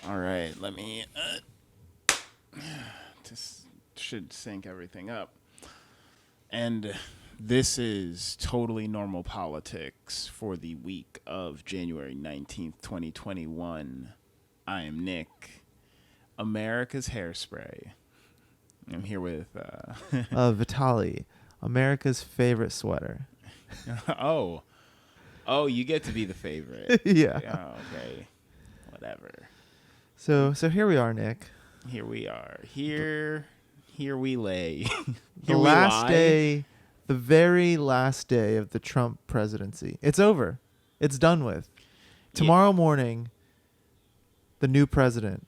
All right, let me. This should sync everything up. And this is Totally Normal Politics for the week of January 19th, 2021. I am Nick, America's Hairspray. I'm here with... Vitaly, America's favorite sweater. Oh, you get to be the favorite. Yeah. Oh, okay. Whatever. So here we are, Nick. Here we are. Here we lay. The very last day of the Trump presidency. It's over. It's done with. Tomorrow morning, the new president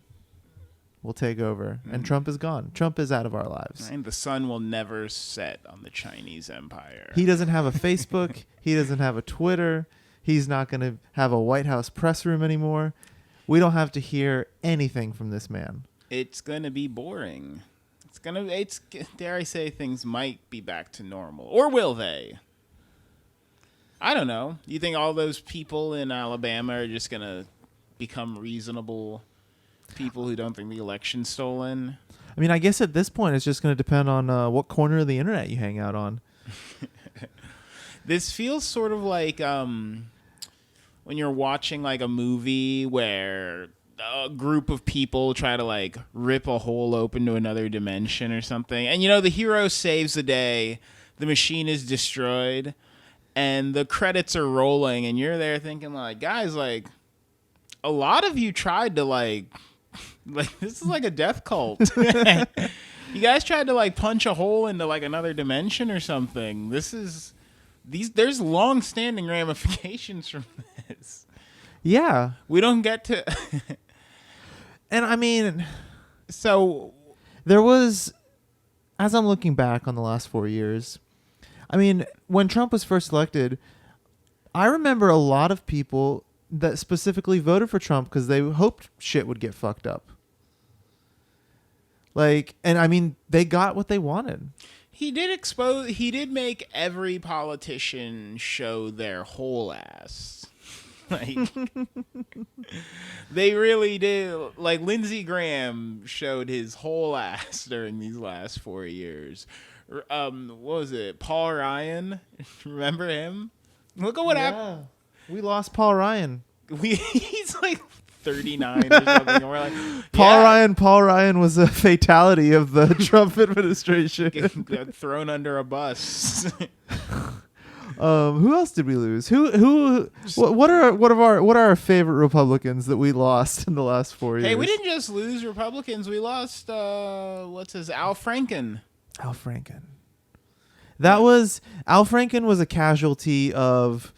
will take over, and Trump is gone. Trump is out of our lives. And the sun will never set on the Chinese empire. He doesn't have a Facebook. He doesn't have a Twitter. He's not going to have a White House press room anymore. We don't have to hear anything from this man. It's going to be boring. It's dare I say, things might be back to normal. Or will they? I don't know. You think all those people in Alabama are just going to become reasonable people who don't think the election's stolen? I mean, I guess at this point, it's just going to depend on what corner of the internet you hang out on. This feels sort of like when you're watching like a movie where a group of people try to like rip a hole open to another dimension or something. And, the hero saves the day. The machine is destroyed. And the credits are rolling. And you're there thinking like, guys, like, a lot of you tried to like this is like a death cult. You guys tried to like punch a hole into like another dimension or something. There's long-standing ramifications from this. Yeah. We don't get to... And I mean... So... There was... As I'm looking back on the last 4 years, I mean, when Trump was first elected, I remember a lot of people that specifically voted for Trump because they hoped shit would get fucked up. Like, and I mean, they got what they wanted. He did make every politician show their whole ass. Like, they really did. Like, Lindsey Graham showed his whole ass during these last 4 years. What was it? Paul Ryan? Remember him? Look at what happened. We lost Paul Ryan. He's like 39 or something. And we're like, Paul Ryan was a fatality of the Trump administration. Got thrown under a bus. Who else did we lose? What are our favorite Republicans that we lost in the last 4 years? Hey, we didn't just lose Republicans. We lost Al Franken. Al Franken. Al Franken was a casualty of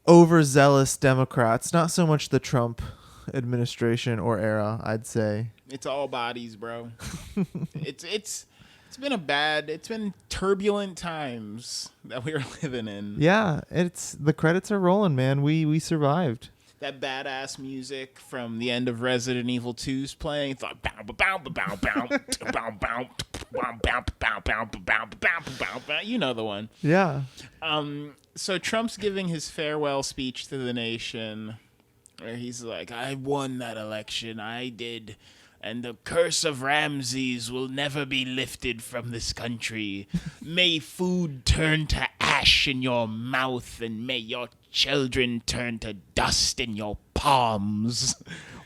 overzealous Democrats, not so much the Trump administration or era, I'd say. It's all bodies, bro. It's been turbulent times that we are living in. Yeah, the credits are rolling, man. We survived. That badass music from the end of Resident Evil 2's playing. It's like bow bow bow bow bow bow bow bow bow bow. You know the one. Yeah. So Trump's giving his farewell speech to the nation, where he's like, "I won that election. I did. And the curse of Ramses will never be lifted from this country. May food turn to ash in your mouth, and may your children turn to dust in your palms."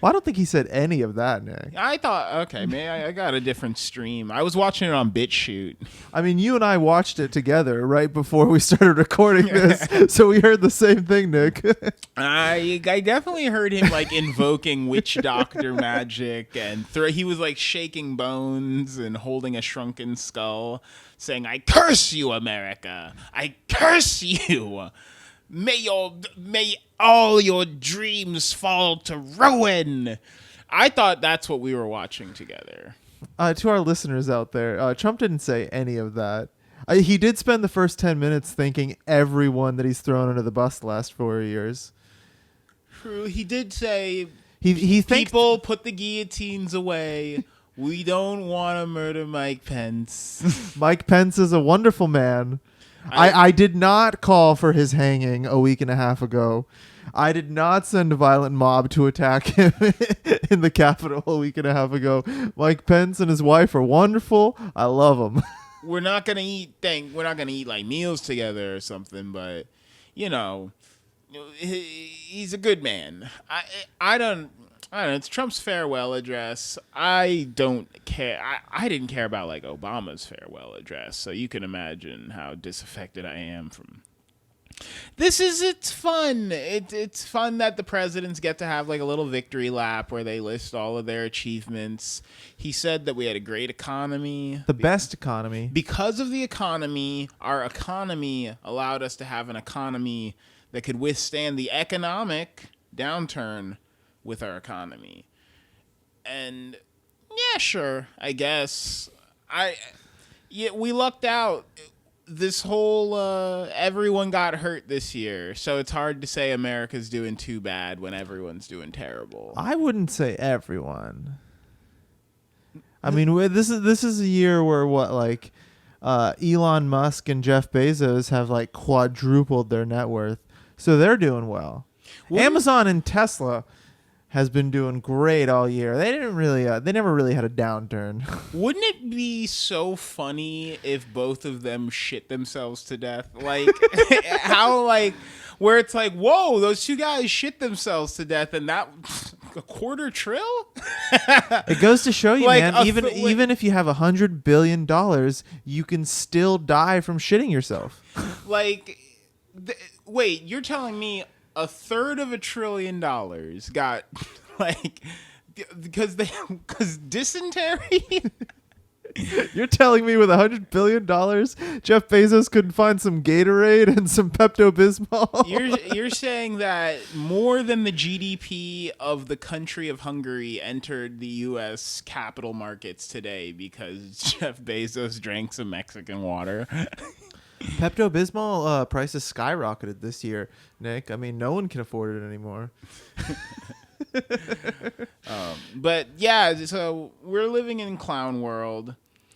Well, I don't think he said any of that, Nick. I thought, okay, man, I got a different stream. I was watching it on BitChute. I mean, you and I watched it together right before we started recording this, so we heard the same thing, Nick. I definitely heard him like invoking witch doctor magic, and he was like shaking bones and holding a shrunken skull, saying, "I curse you, America! I curse you! May all your dreams fall to ruin." I thought that's what we were watching together. To our listeners out there, Trump didn't say any of that. He did spend the first 10 minutes thanking everyone that he's thrown under the bus the last 4 years. True. He did say, he people put the guillotines away. We don't want to murder Mike Pence. Mike Pence is a wonderful man. I did not call for his hanging a week and a half ago. I did not send a violent mob to attack him in the Capitol a week and a half ago. Mike Pence and his wife are wonderful. I love them. We're not gonna eat like meals together or something, but you know, he's a good man. I don't know. It's Trump's farewell address. I don't care. I didn't care about like Obama's farewell address, so you can imagine how disaffected I am from. It's fun. It's fun that the presidents get to have like a little victory lap where they list all of their achievements. He said that we had a great economy. The best economy. Because of the economy, our economy allowed us to have an economy that could withstand the economic downturn with our economy. And yeah, sure, I guess. We lucked out. This whole everyone got hurt this year, so it's hard to say America's doing too bad when everyone's doing terrible. I wouldn't say everyone. I mean, this is a year where Elon Musk and Jeff Bezos have like quadrupled their net worth, so they're doing well. Amazon and Tesla has been doing great all year. They never really had a downturn. Wouldn't it be so funny if both of them shit themselves to death? Like how where it's like, whoa, those two guys shit themselves to death, and that $250 trillion? It goes to show you, man, even if you have $100 billion, you can still die from shitting yourself. Wait, you're telling me $1/3 trillion got because dysentery? You're telling me with $100 billion, Jeff Bezos couldn't find some Gatorade and some Pepto-Bismol? You're saying that more than the GDP of the country of Hungary entered the U.S. capital markets today because Jeff Bezos drank some Mexican water? Pepto-Bismol prices skyrocketed this year, Nick. I mean, no one can afford it anymore. But yeah, so we're living in clown world.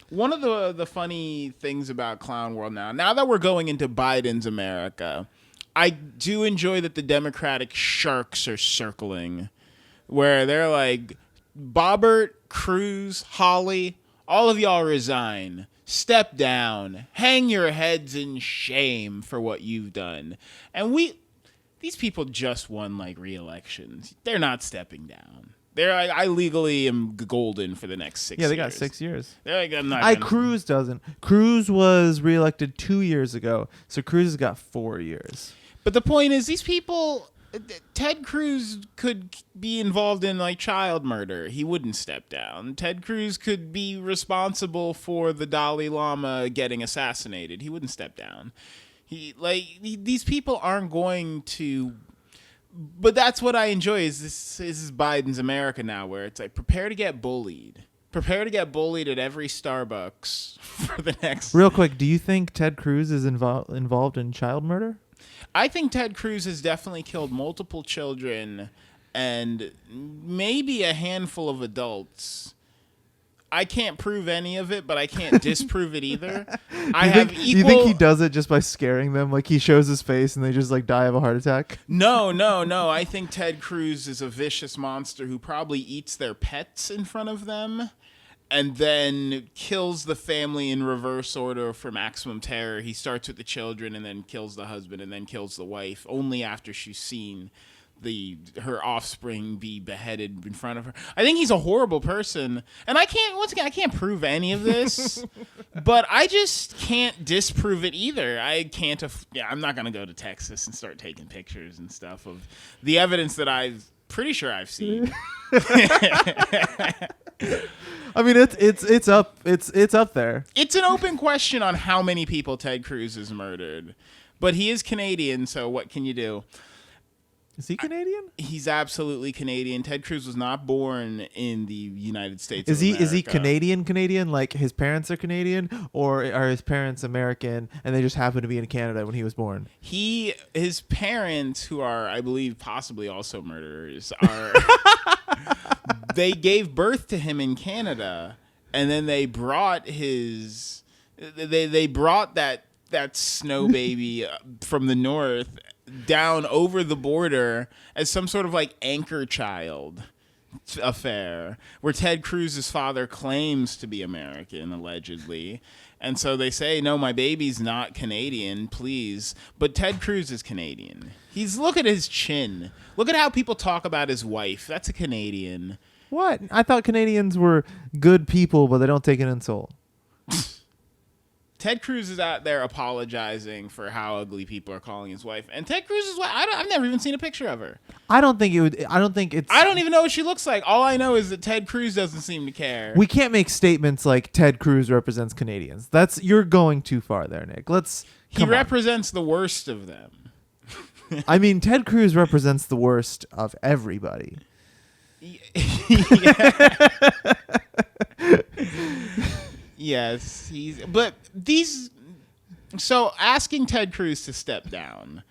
One of the funny things about clown world now that we're going into Biden's America, I do enjoy that the Democratic sharks are circling, where they're like, Boebert, Cruz, Hawley, all of y'all resign. Step down. Hang your heads in shame for what you've done. And these people just won like re-elections. They're not stepping down. They're like, I legally am golden for the next 6 years. Yeah, they got 6 years. They're like, I'm not. Cruz doesn't. Cruz was reelected 2 years ago, so Cruz has got 4 years. But the point is, these people, Ted Cruz could be involved in like child murder. He wouldn't step down. Ted Cruz could be responsible for the Dalai Lama getting assassinated. He wouldn't step down. These people aren't going to. But that's what I enjoy is this is Biden's America now, where it's like prepare to get bullied. Prepare to get bullied at every Starbucks for the next. Real quick, do you think Ted Cruz is involved in child murder? I think Ted Cruz has definitely killed multiple children and maybe a handful of adults. I can't prove any of it, but I can't disprove it either. Do you think he does it just by scaring them? Like he shows his face and they just like die of a heart attack? No. I think Ted Cruz is a vicious monster who probably eats their pets in front of them and then kills the family in reverse order for maximum terror. He starts with the children and then kills the husband and then kills the wife only after she's seen her offspring be beheaded in front of her. I think he's a horrible person, and I can't prove any of this, but I just can't disprove it either. I'm not gonna go to Texas and start taking pictures and stuff of the evidence that I've pretty sure I've seen. I mean, it's up there. It's an open question on how many people Ted Cruz has murdered, but he is Canadian, so what can you do? Is he Canadian? He's absolutely Canadian. Ted Cruz was not born in the United States. Is he Canadian? Like his parents are Canadian, or are his parents American and they just happen to be in Canada when he was born? His parents, who are, I believe, possibly also murderers, they gave birth to him in Canada, and then they brought they brought that snow baby from the north down over the border as some sort of like anchor child affair where Ted Cruz's father claims to be American, allegedly. And so they say, no, my baby's not Canadian, please. But Ted Cruz is Canadian. Look at his chin. Look at how people talk about his wife. That's a Canadian. What? I thought Canadians were good people, but they don't take an insult. Ted Cruz is out there apologizing for how ugly people are calling his wife. And Ted Cruz's wife, I've never even seen a picture of her. I don't think it's... I don't even know what she looks like. All I know is that Ted Cruz doesn't seem to care. We can't make statements like Ted Cruz represents Canadians. You're going too far there, Nick. He represents the worst of them. I mean, Ted Cruz represents the worst of everybody. Yes, so asking Ted Cruz to step down.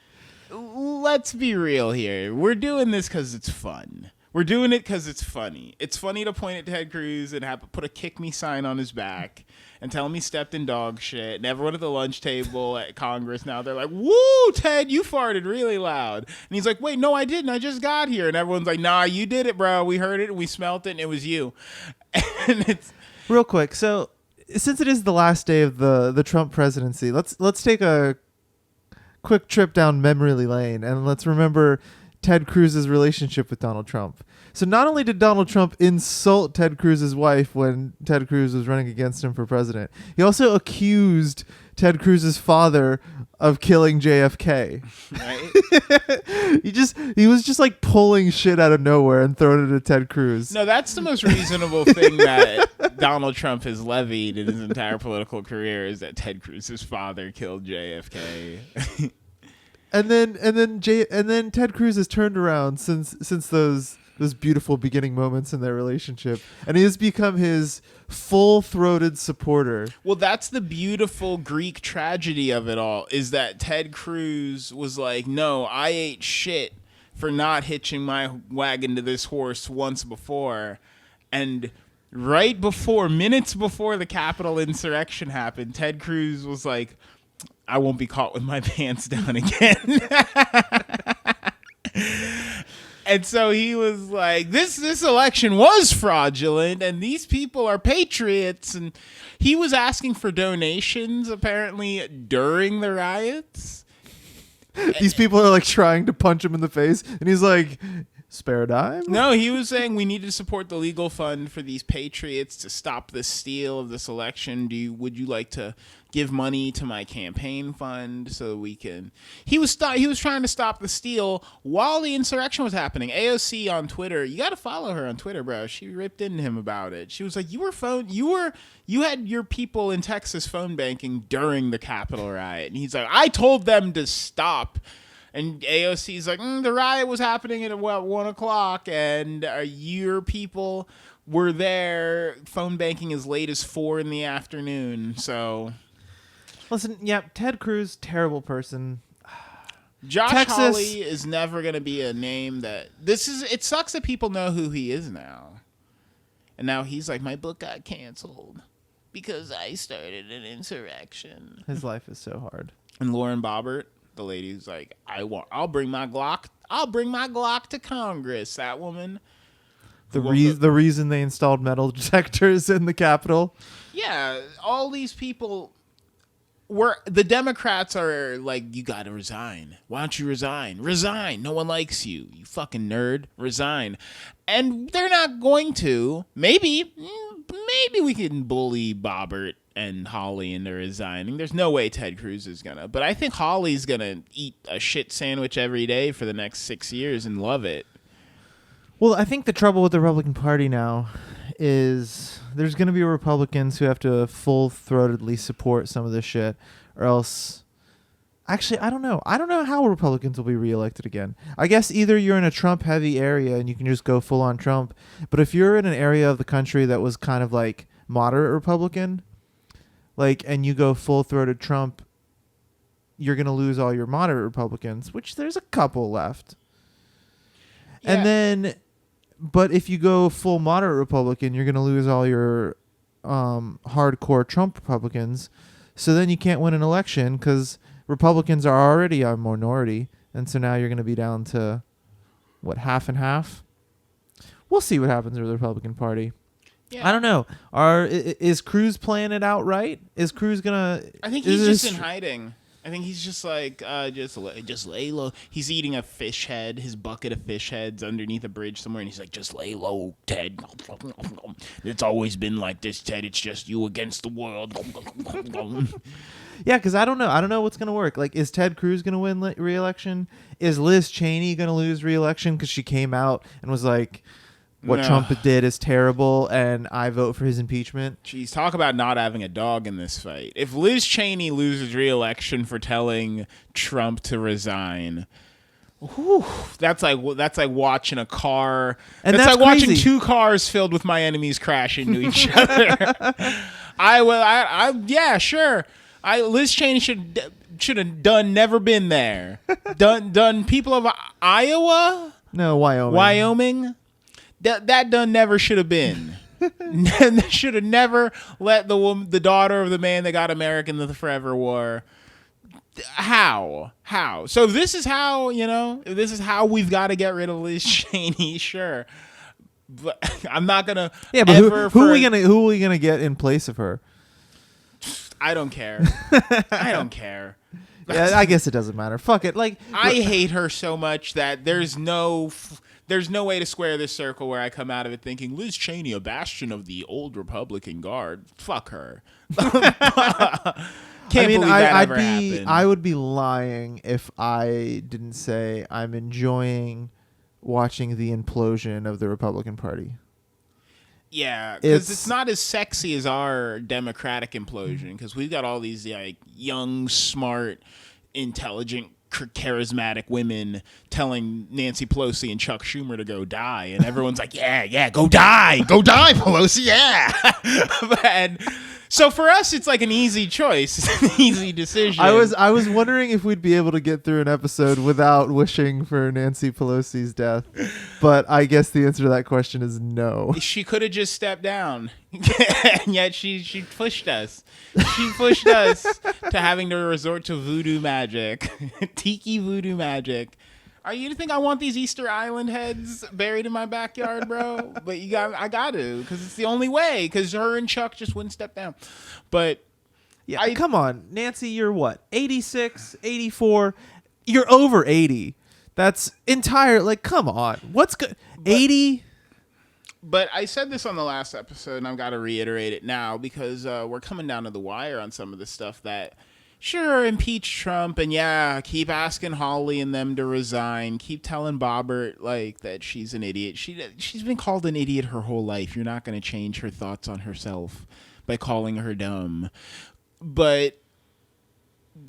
Let's be real here. We're doing this because it's fun. We're doing it because it's funny. It's funny to point at Ted Cruz and put a kick me sign on his back and tell him he stepped in dog shit. And everyone at the lunch table at Congress now, they're like, woo, Ted, you farted really loud. And he's like, wait, no, I didn't. I just got here. And everyone's like, nah, you did it, bro. We heard it and we smelt it and it was you. And it's... Real quick, so since it is the last day of the Trump presidency, let's take a quick trip down memory lane and let's remember Ted Cruz's relationship with Donald Trump. So not only did Donald Trump insult Ted Cruz's wife when Ted Cruz was running against him for president, he also accused Ted Cruz's father of killing JFK. Right? he was just like pulling shit out of nowhere and throwing it at Ted Cruz. No, that's the most reasonable thing that Donald Trump has levied in his entire political career is that Ted Cruz's father killed JFK. And then Ted Cruz has turned around since those beautiful beginning moments in their relationship, and he has become his full-throated supporter. Well, that's the beautiful Greek tragedy of it all, is that Ted Cruz was like, no, I ate shit for not hitching my wagon to this horse once before. And minutes before the Capitol insurrection happened, Ted Cruz was like, I won't be caught with my pants down again. And so he was like, this election was fraudulent and these people are patriots. And he was asking for donations apparently during the riots. These people are like trying to punch him in the face. And he's like, spare a dime? No, he was saying we need to support the legal fund for these patriots to stop the steal of this election. Would you like to give money to my campaign fund so we can... He was trying to stop the steal while the insurrection was happening. AOC on Twitter, you got to follow her on Twitter, bro. She ripped into him about it. She was like, you had your people in Texas phone banking during the Capitol riot. And he's like, I told them to stop. And AOC's like, the riot was happening at 1 o'clock, and your people were there phone banking as late as 4 in the afternoon. So, listen, yeah, Ted Cruz, terrible person. Josh Hawley is never going to be a name that it sucks that people know who he is now. And now he's like, my book got canceled because I started an insurrection. His life is so hard. And Lauren Boebert, the lady who's like, I'll bring my Glock to Congress. That woman. The reason they installed metal detectors in the Capitol. Yeah, all these people the Democrats are like, you got to resign. Why don't you resign? Resign. No one likes you. You fucking nerd. Resign. And they're not going to. Maybe we can bully Boebert and Hawley into resigning. There's no way Ted Cruz is gonna. But I think Hawley's gonna eat a shit sandwich every day for the next 6 years and love it. Well, I think the trouble with the Republican Party now is there's going to be Republicans who have to full-throatedly support some of this shit, or else... Actually, I don't know. I don't know how Republicans will be reelected again. I guess either you're in a Trump-heavy area and you can just go full-on Trump, but if you're in an area of the country that was kind of like moderate Republican, and you go full-throated Trump, you're going to lose all your moderate Republicans, which there's a couple left. Yeah. And then... But if you go full moderate Republican, you're going to lose all your hardcore Trump Republicans. So then you can't win an election because Republicans are already a minority. And so now you're going to be down to, what, half and half? We'll see what happens with the Republican Party. Yeah. I don't know. Is Cruz playing it out right? Is Cruz gonna? I think he's just in hiding. I think he's just like just lay low. He's eating a fish head, his bucket of fish heads underneath a bridge somewhere, and he's like, just lay low, Ted. It's always been like this, Ted. It's just you against the world. Yeah, because I don't know. I don't know what's gonna work. Like, is Ted Cruz gonna win re-election? Is Liz Cheney gonna lose re-election because she came out and was like, what Trump did is terrible, and I vote for his impeachment? Jeez, talk about not having a dog in this fight. If Liz Cheney loses re-election for telling Trump to resign, whew, that's like watching a car. And that's like crazy. watching two cars filled with my enemies crash into each other. Yeah, sure. Liz Cheney should have never been there. done people of Iowa? No, Wyoming. Wyoming? That done never should have been. Should have never let the daughter of the man that got American in the Forever War. How? So if this is how, if this is how we've got to get rid of Liz Cheney, sure. But I'm not gonna. Yeah, but who are we gonna get in place of her? I don't care. I don't care. Yeah, I guess it doesn't matter. Fuck it. Like, I hate her so much that there's no way to square this circle where I come out of it thinking Liz Cheney, a bastion of the old Republican Guard. Fuck her. Can't believe that ever happened. I would be lying if I didn't say I'm enjoying watching the implosion of the Republican Party. Yeah, because it's not as sexy as our Democratic implosion, because we've got all these like young, smart, intelligent, charismatic women telling Nancy Pelosi and Chuck Schumer to go die, and everyone's like, yeah, go die, Pelosi, yeah. And so for us, it's like an easy choice, it's an easy decision. I was wondering if we'd be able to get through an episode without wishing for Nancy Pelosi's death, but I guess the answer to that question is no. She could have just stepped down, and yet she pushed us. She pushed us to having to resort to voodoo magic, tiki voodoo magic. You think I want these Easter Island heads buried in my backyard, bro? But I got to, because it's the only way, because her and Chuck just wouldn't step down. But yeah, come on, Nancy, you're what, 86, 84? You're over 80. That's entire, like, come on. What's good? 80? But I said this on the last episode, and I've got to reiterate it now, because we're coming down to the wire on some of the stuff that, sure, impeach Trump, and yeah, keep asking Hawley and them to resign. Keep telling Boebert, like, that she's an idiot. She's been called an idiot her whole life. You're not going to change her thoughts on herself by calling her dumb. But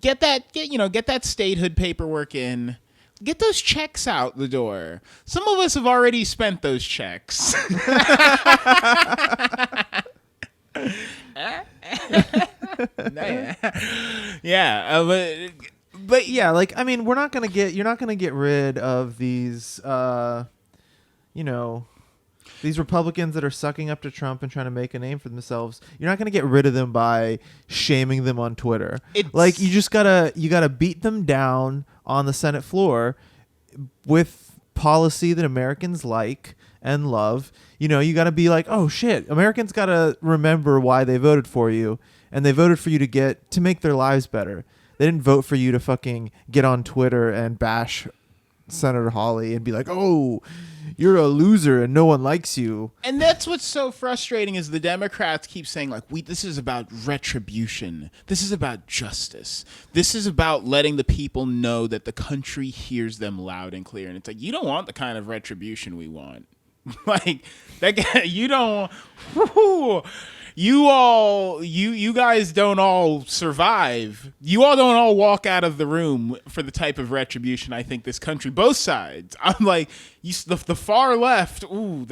get that statehood paperwork in. Get those checks out the door. Some of us have already spent those checks. Yeah, but yeah, like, I mean, you're not gonna get rid of these, these Republicans that are sucking up to Trump and trying to make a name for themselves. You're not gonna get rid of them by shaming them on Twitter. Like, you gotta beat them down on the Senate floor with policy that Americans like and love. You got to be like, oh shit, Americans got to remember why they voted for you, and they voted for you to make their lives better. They didn't vote for you to fucking get on Twitter and bash Senator Hawley and be like, oh, you're a loser and no one likes you. And that's what's so frustrating is the Democrats keep saying, like, this is about retribution. This is about justice. This is about letting the people know that the country hears them loud and clear. And it's like, you don't want the kind of retribution we want. Like, that guy, you don't. You guys don't all survive. You all don't all walk out of the room for the type of retribution I think this country, both sides. I'm like, the far left, ooh,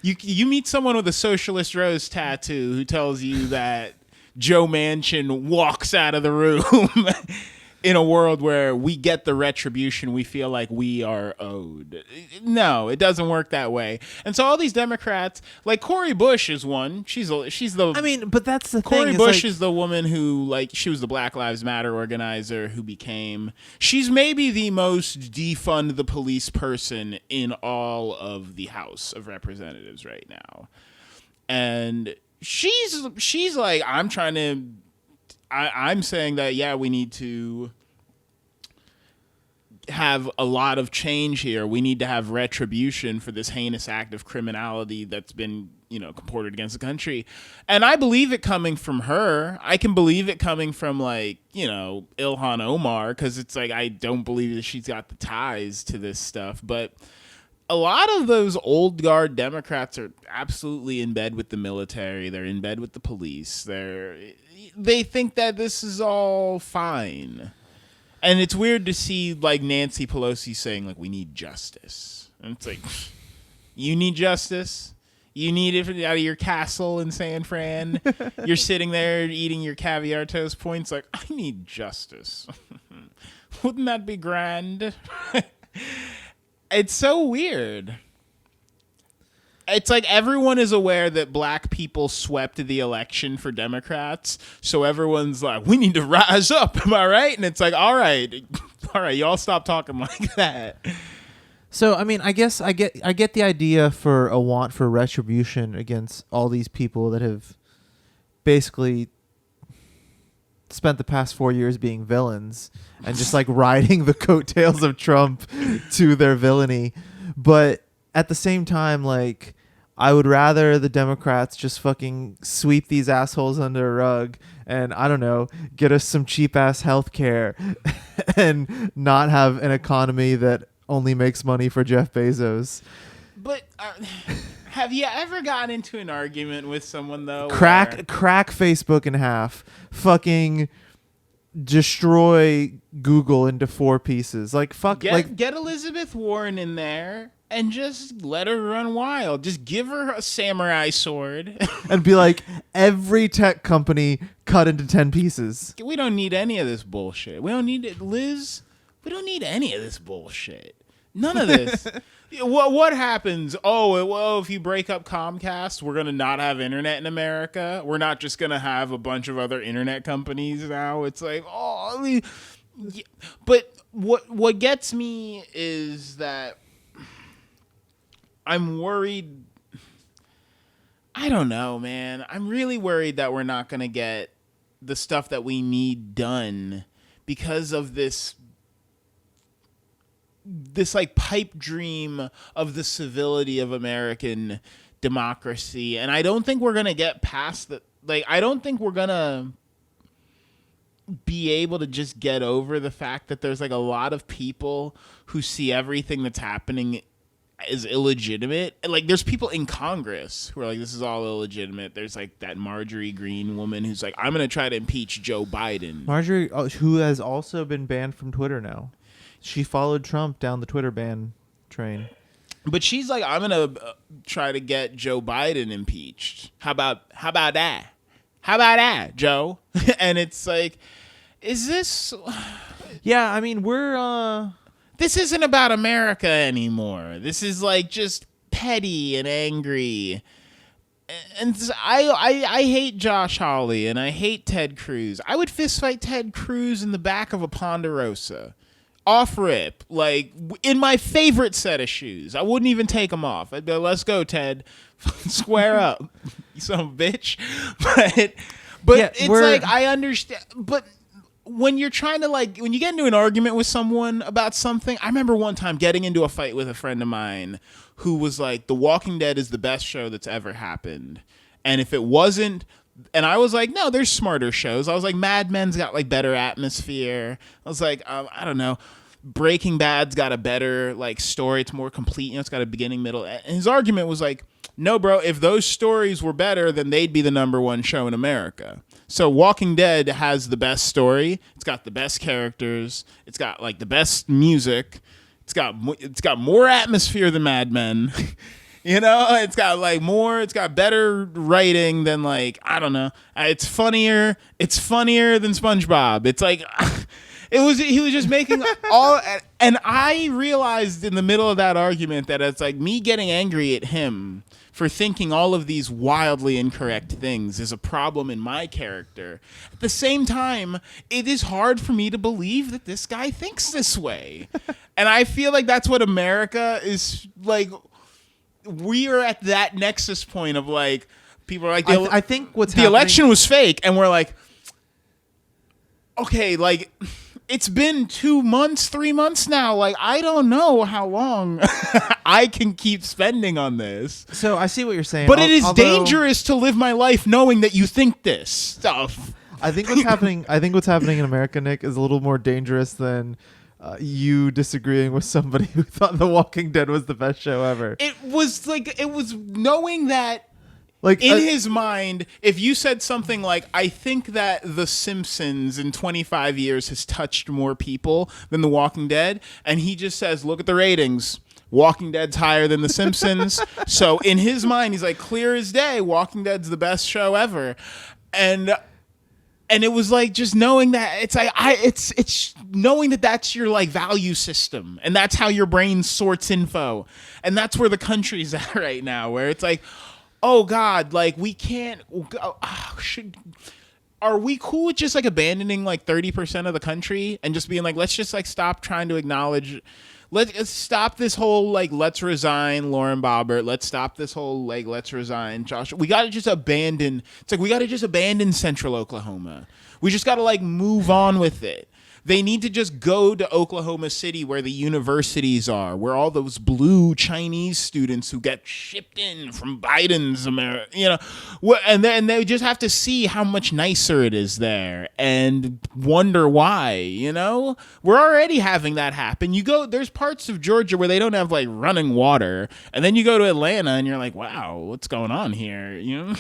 you meet someone with a socialist rose tattoo who tells you that Joe Manchin walks out of the room. in a world where we get the retribution we feel like we are owed. No, it doesn't work that way. And so all these Democrats, like Cori Bush is one. She's the. I mean, but that's the thing. Cori Bush is the woman who, like, she was the Black Lives Matter organizer who became. She's maybe the most defund the police person in all of the House of Representatives right now, and she's like, I'm saying that, yeah, we need to have a lot of change here. We need to have retribution for this heinous act of criminality that's been, comported against the country. And I believe it coming from her. I can believe it coming from, like, Ilhan Omar, because it's like, I don't believe that she's got the ties to this stuff. But a lot of those old guard Democrats are absolutely in bed with the military. They're in bed with the police. They think that this is all fine. And it's weird to see, like, Nancy Pelosi saying, like, we need justice. And it's like, you need justice? You need it out of your castle in San Fran? You're sitting there eating your caviar toast points like, I need justice. Wouldn't that be grand? It's so weird. It's like everyone is aware that black people swept the election for Democrats, so everyone's like, we need to rise up, am I right? And it's like, all right, y'all stop talking like that. So, I mean, I guess I get the idea for a want for retribution against all these people that have basically spent the past 4 years being villains and just like riding the coattails of Trump to their villainy. But at the same time, like, I would rather the Democrats just fucking sweep these assholes under a rug and, I don't know, get us some cheap ass health care and not have an economy that only makes money for Jeff Bezos. But have you ever gotten into an argument with someone, though? Crack Facebook in half. Fucking destroy Google into 4 pieces. Like, fuck. Get Elizabeth Warren in there and just let her run wild. Just give her a samurai sword. And be like, every tech company cut into 10 pieces. We don't need any of this bullshit. We don't need it, Liz. We don't need any of this bullshit. None of this. What happens? Well, if you break up Comcast, we're going to not have internet in America. We're not just going to have a bunch of other internet companies now. It's like, but what gets me is that I'm worried. I don't know, man. I'm really worried that we're not going to get the stuff that we need done because of this like pipe dream of the civility of American democracy. And I don't think we're going to get past the, like, I don't think we're going to be able to just get over the fact that there's like a lot of people who see everything that's happening as illegitimate. Like, there's people in Congress who are like, this is all illegitimate. There's like that Marjorie Greene woman who's like, I'm going to try to impeach Joe Biden. Marjorie, who has also been banned from Twitter now. She followed Trump down the Twitter ban train. But she's like, I'm going to try to get Joe Biden impeached. How about that? How about that, Joe? And it's like, is this... Yeah, I mean, we're... This isn't about America anymore. This is like just petty and angry. And I hate Josh Hawley and I hate Ted Cruz. I would fist fight Ted Cruz in the back of a Ponderosa. Off rip, like in my favorite set of shoes. I wouldn't even take them off. I'd be like, let's go, Ted. Square up, you son of a bitch. But yeah, it's like, I understand. But when you're trying to, like, when you get into an argument with someone about something, I remember one time getting into a fight with a friend of mine who was like, The Walking Dead is the best show that's ever happened. And if it wasn't, and I was like, no, there's smarter shows. I was like, Mad Men's got like better atmosphere. I was like, I don't know, Breaking Bad's got a better like story. It's more complete. It's got a beginning, middle. And his argument was like, no, bro, if those stories were better, then they'd be the #1 show in America. So Walking Dead has the best story. It's got the best characters. It's got like the best music. It's got more atmosphere than Mad Men. You know, it's got better writing than, like, I don't know. It's funnier than SpongeBob. It's like, He was just making all, and I realized in the middle of that argument that it's like me getting angry at him for thinking all of these wildly incorrect things is a problem in my character. At the same time, it is hard for me to believe that this guy thinks this way. And I feel like that's what America is like. We are at that nexus point of like, people are like, I think the election was fake. And we're like, okay, like, it's been 2 months, 3 months now. Like, I don't know how long I can keep spending on this. So I see what you're saying. But it is dangerous to live my life knowing that you think this stuff. I think what's happening in America, Nick, is a little more dangerous than you disagreeing with somebody who thought The Walking Dead was the best show ever. It was knowing that, like, in his mind, if you said something like, I think that The Simpsons in 25 years has touched more people than The Walking Dead, and he just says, look at the ratings. Walking Dead's higher than The Simpsons. So in his mind, he's like, clear as day, Walking Dead's the best show ever. And it was like just knowing that it's like it's knowing that that's your like value system, and that's how your brain sorts info, and that's where the country's at right now, where it's like, oh God, like we can't. Are we cool with just like abandoning like 30% of the country and just being like, let's just like stop trying to acknowledge. Let's stop this whole like let's resign Lauren Boebert. Let's stop this whole like let's resign Josh. We got to just abandon. It's like we got to just abandon Central Oklahoma. We just got to like move on with it. They need to just go to Oklahoma City where the universities are, where all those blue Chinese students who get shipped in from Biden's America, you know, and they just have to see how much nicer it is there and wonder why, you know? We're already having that happen. You go, there's parts of Georgia where they don't have like running water, and then you go to Atlanta and you're like, wow, what's going on here? You know?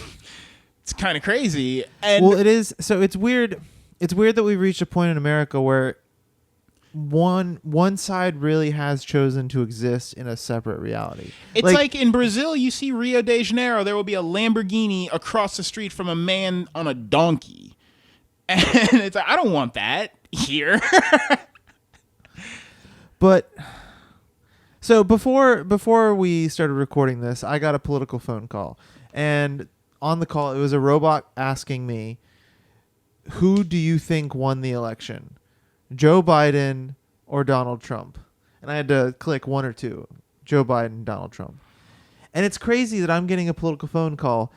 It's kind of crazy. And well, it is. So it's weird. It's weird that we've reached a point in America where one side really has chosen to exist in a separate reality. It's like in Brazil, you see Rio de Janeiro, there will be a Lamborghini across the street from a man on a donkey. And it's like, I don't want that here. But so before we started recording this, I got a political phone call. And on the call, it was a robot asking me, who do you think won the election? Joe Biden or Donald Trump? And I had to click one or two. Joe Biden, Donald Trump. And it's crazy that I'm getting a political phone call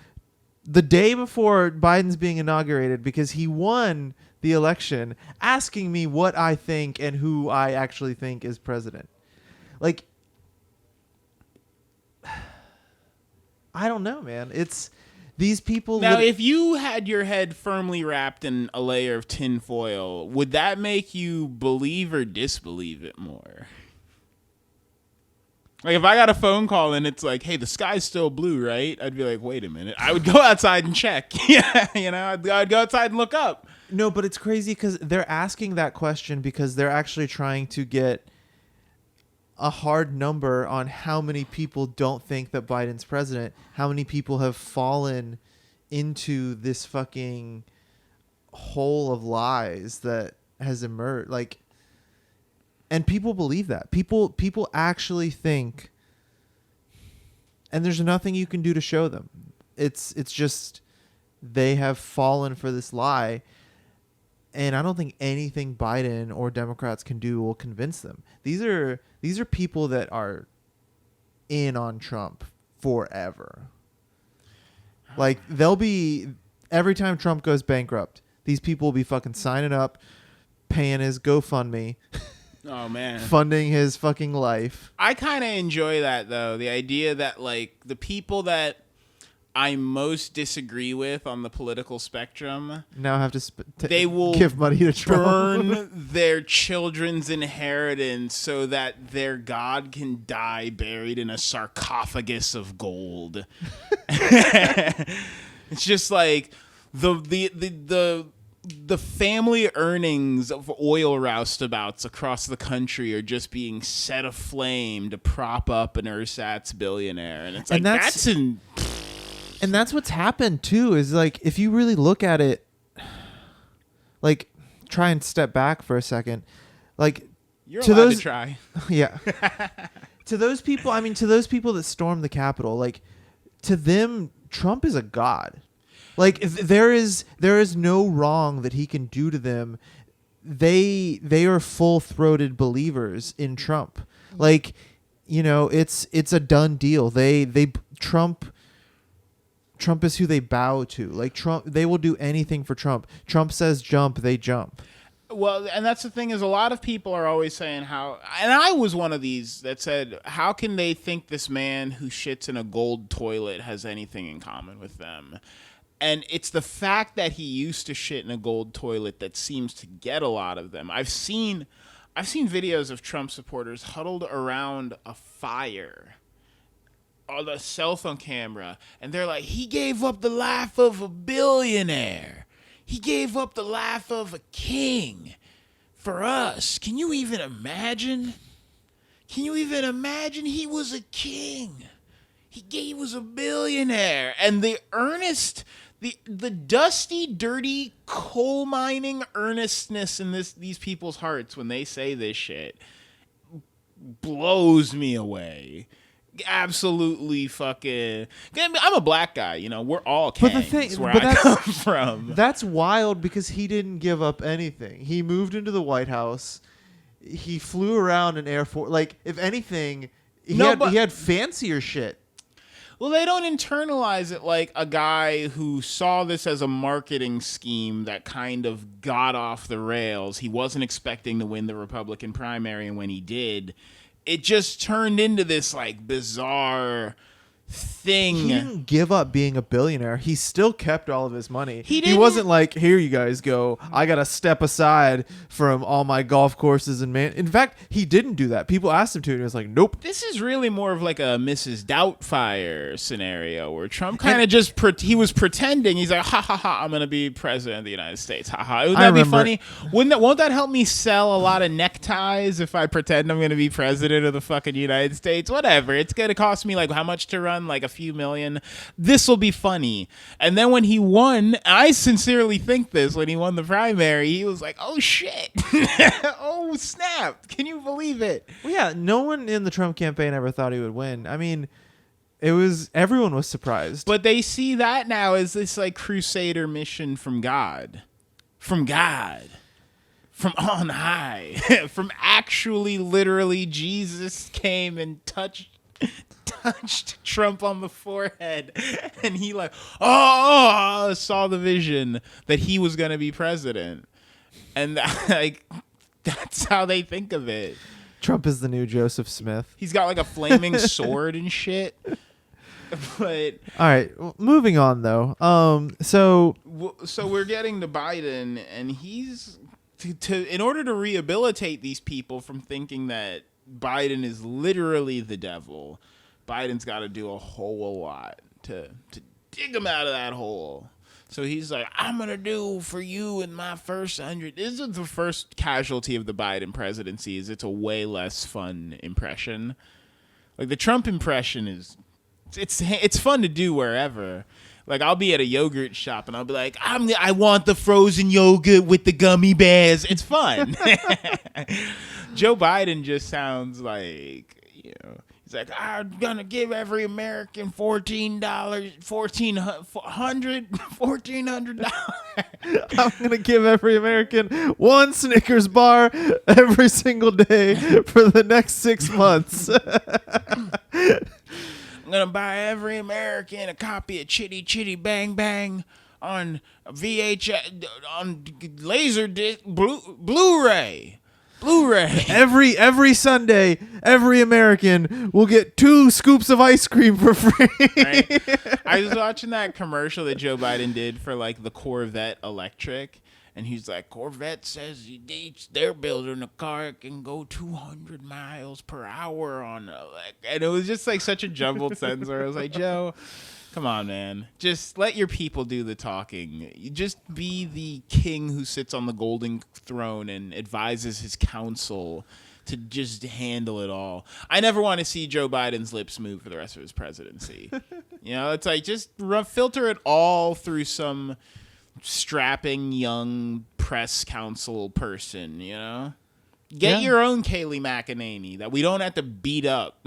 the day before Biden's being inaugurated because he won the election, asking me what I think and who I actually think is president. Like, I don't know, man. It's these people. Now, if you had your head firmly wrapped in a layer of tin foil, would that make you believe or disbelieve it more? Like, if I got a phone call and it's like, hey, the sky's still blue, right? I'd be like, wait a minute. I would go outside and check. Yeah, you know, I'd go outside and look up. No, but it's crazy because they're asking that question because they're actually trying to get a hard number on how many people don't think that Biden's president, how many people have fallen into this fucking hole of lies that has emerged. Like, and people believe that. People actually think, and there's nothing you can do to show them. It's just they have fallen for this lie. And I don't think anything Biden or Democrats can do will convince them. These are people that are in on Trump forever. Like, they'll be, every time Trump goes bankrupt, these people will be fucking signing up, paying his GoFundMe. Oh, man. Funding his fucking life. I kind of enjoy that, though. The idea that, like, the people that I most disagree with on the political spectrum now have to they will give money to Trump. Burn their children's inheritance so that their god can die buried in a sarcophagus of gold. It's just like the family earnings of oil roustabouts across the country are just being set aflame to prop up an ersatz billionaire, and it's like and that's what's happened too, is like, if you really look at it, like try and step back for a second. Like, you're allowed to try. Yeah. To those people, I mean, to those people that stormed the Capitol, like, to them, Trump is a god. Like, there is no wrong that he can do to them. They are full-throated believers in Trump. Like, you know, it's a done deal. Trump is who they bow to. Like, Trump, they will do anything for Trump. Trump says jump, they jump. Well, and that's the thing, is a lot of people are always saying how, and I was one of these that said, how can they think this man who shits in a gold toilet has anything in common with them? And it's the fact that he used to shit in a gold toilet that seems to get a lot of them. I've seen videos of Trump supporters huddled around a fire on a cell phone camera, and they're like, he gave up the life of a billionaire. He gave up the life of a king for us. Can you even imagine? He was a king. He was a billionaire. And the dusty, dirty, coal mining earnestness in these people's hearts when they say this shit blows me away. Absolutely fucking. I'm a black guy, you know. We're all kangs. But the thing, where I come from. That's wild because he didn't give up anything. He moved into the White House. He flew around in Air Force. Like, if anything, he had fancier shit. Well, they don't internalize it like a guy who saw this as a marketing scheme that kind of got off the rails. He wasn't expecting to win the Republican primary, and when he did, it just turned into this like bizarre thing. He didn't give up being a billionaire. He still kept all of his money. He wasn't like, here you guys go. I got to step aside from all my golf courses and in fact, he didn't do that. People asked him to and he was like, nope. This is really more of like a Mrs. Doubtfire scenario where Trump kind of just he was pretending. He's like, ha ha ha, I'm going to be president of the United States. Ha ha. Wouldn't that be funny? Won't that help me sell a lot of neckties if I pretend I'm going to be president of the fucking United States? Whatever. It's going to cost me like how much to run? Like a few million. This will be funny. And then when he won, I sincerely think this, when he won the primary, he was like, oh shit. Oh snap. Can you believe it? Well, yeah, no one in the Trump campaign ever thought he would win. I mean, everyone was surprised. But they see that now as this like crusader mission from God. From on high. From actually literally Jesus came and touched Trump on the forehead, and he like saw the vision that he was going to be president, and like that's how they think of it. Trump is the new Joseph Smith. He's got like a flaming sword and shit. But all right, moving on though. So we're getting to Biden, and he's in order to rehabilitate these people from thinking that Biden is literally the devil. Biden's got to do a whole lot to dig him out of that hole. So he's like, I'm going to do for you in my first 100. This is the first casualty of the Biden presidency. It's a way less fun impression. Like the Trump impression it's fun to do wherever. Like I'll be at a yogurt shop and I'll be like, I want the frozen yogurt with the gummy bears. It's fun. Joe Biden just sounds like, you know, he's like, I'm going to give every American $1,400. I'm going to give every American one Snickers bar every single day for the next 6 months. I'm going to buy every American a copy of Chitty Chitty Bang Bang on VHS, on Laserdisc, Blu-ray. Every Sunday, every American will get 2 scoops of ice cream for free. Right? I was watching that commercial that Joe Biden did for like the Corvette electric, and he's like, Corvette says they're building a car that can go 200 miles per hour on and it was just like such a jumbled sentence where I was like, Joe, come on, man. Just let your people do the talking. You just be the king who sits on the golden throne and advises his council to just handle it all. I never want to see Joe Biden's lips move for the rest of his presidency. You know, it's like just filter it all through some strapping young press council person, you know? Get your own Kayleigh McEnany that we don't have to beat up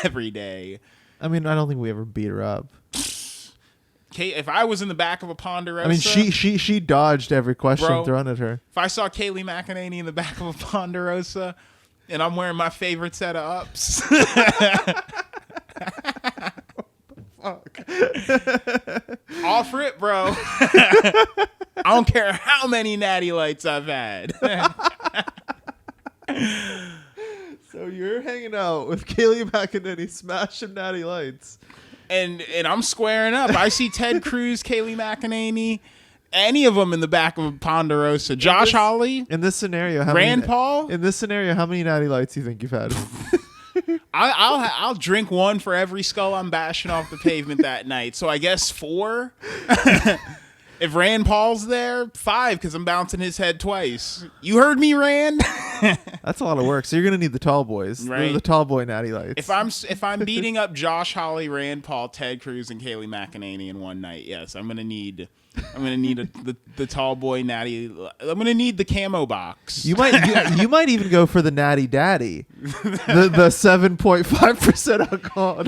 every day. I mean, I don't think we ever beat her up. If I was in the back of a Ponderosa... I mean, she dodged every question thrown at her. If I saw Kayleigh McEnany in the back of a Ponderosa and I'm wearing my favorite set of ups... Fuck. Offer it, bro. I don't care how many natty lights I've had. So you're hanging out with Kayleigh McEnany, smashing natty lights. And I'm squaring up. I see Ted Cruz, Kayleigh McEnany, any of them in the back of a Ponderosa. Josh Hawley. In this scenario, Rand Paul. In this scenario, how many natty lights do you think you've had? I'll drink one for every skull I'm bashing off the pavement that night. So I guess 4. If Rand Paul's there, 5 because I'm bouncing his head twice. You heard me, Rand. That's a lot of work. So you're gonna need the tall boys, right? The tall boy natty lights. If I'm beating up Josh Hawley, Rand Paul, Ted Cruz, and Kayleigh McEnany in one night, yes, I'm gonna need the tall boy natty. I'm gonna need the camo box. You might even go for the natty daddy, the 7.5% alcohol.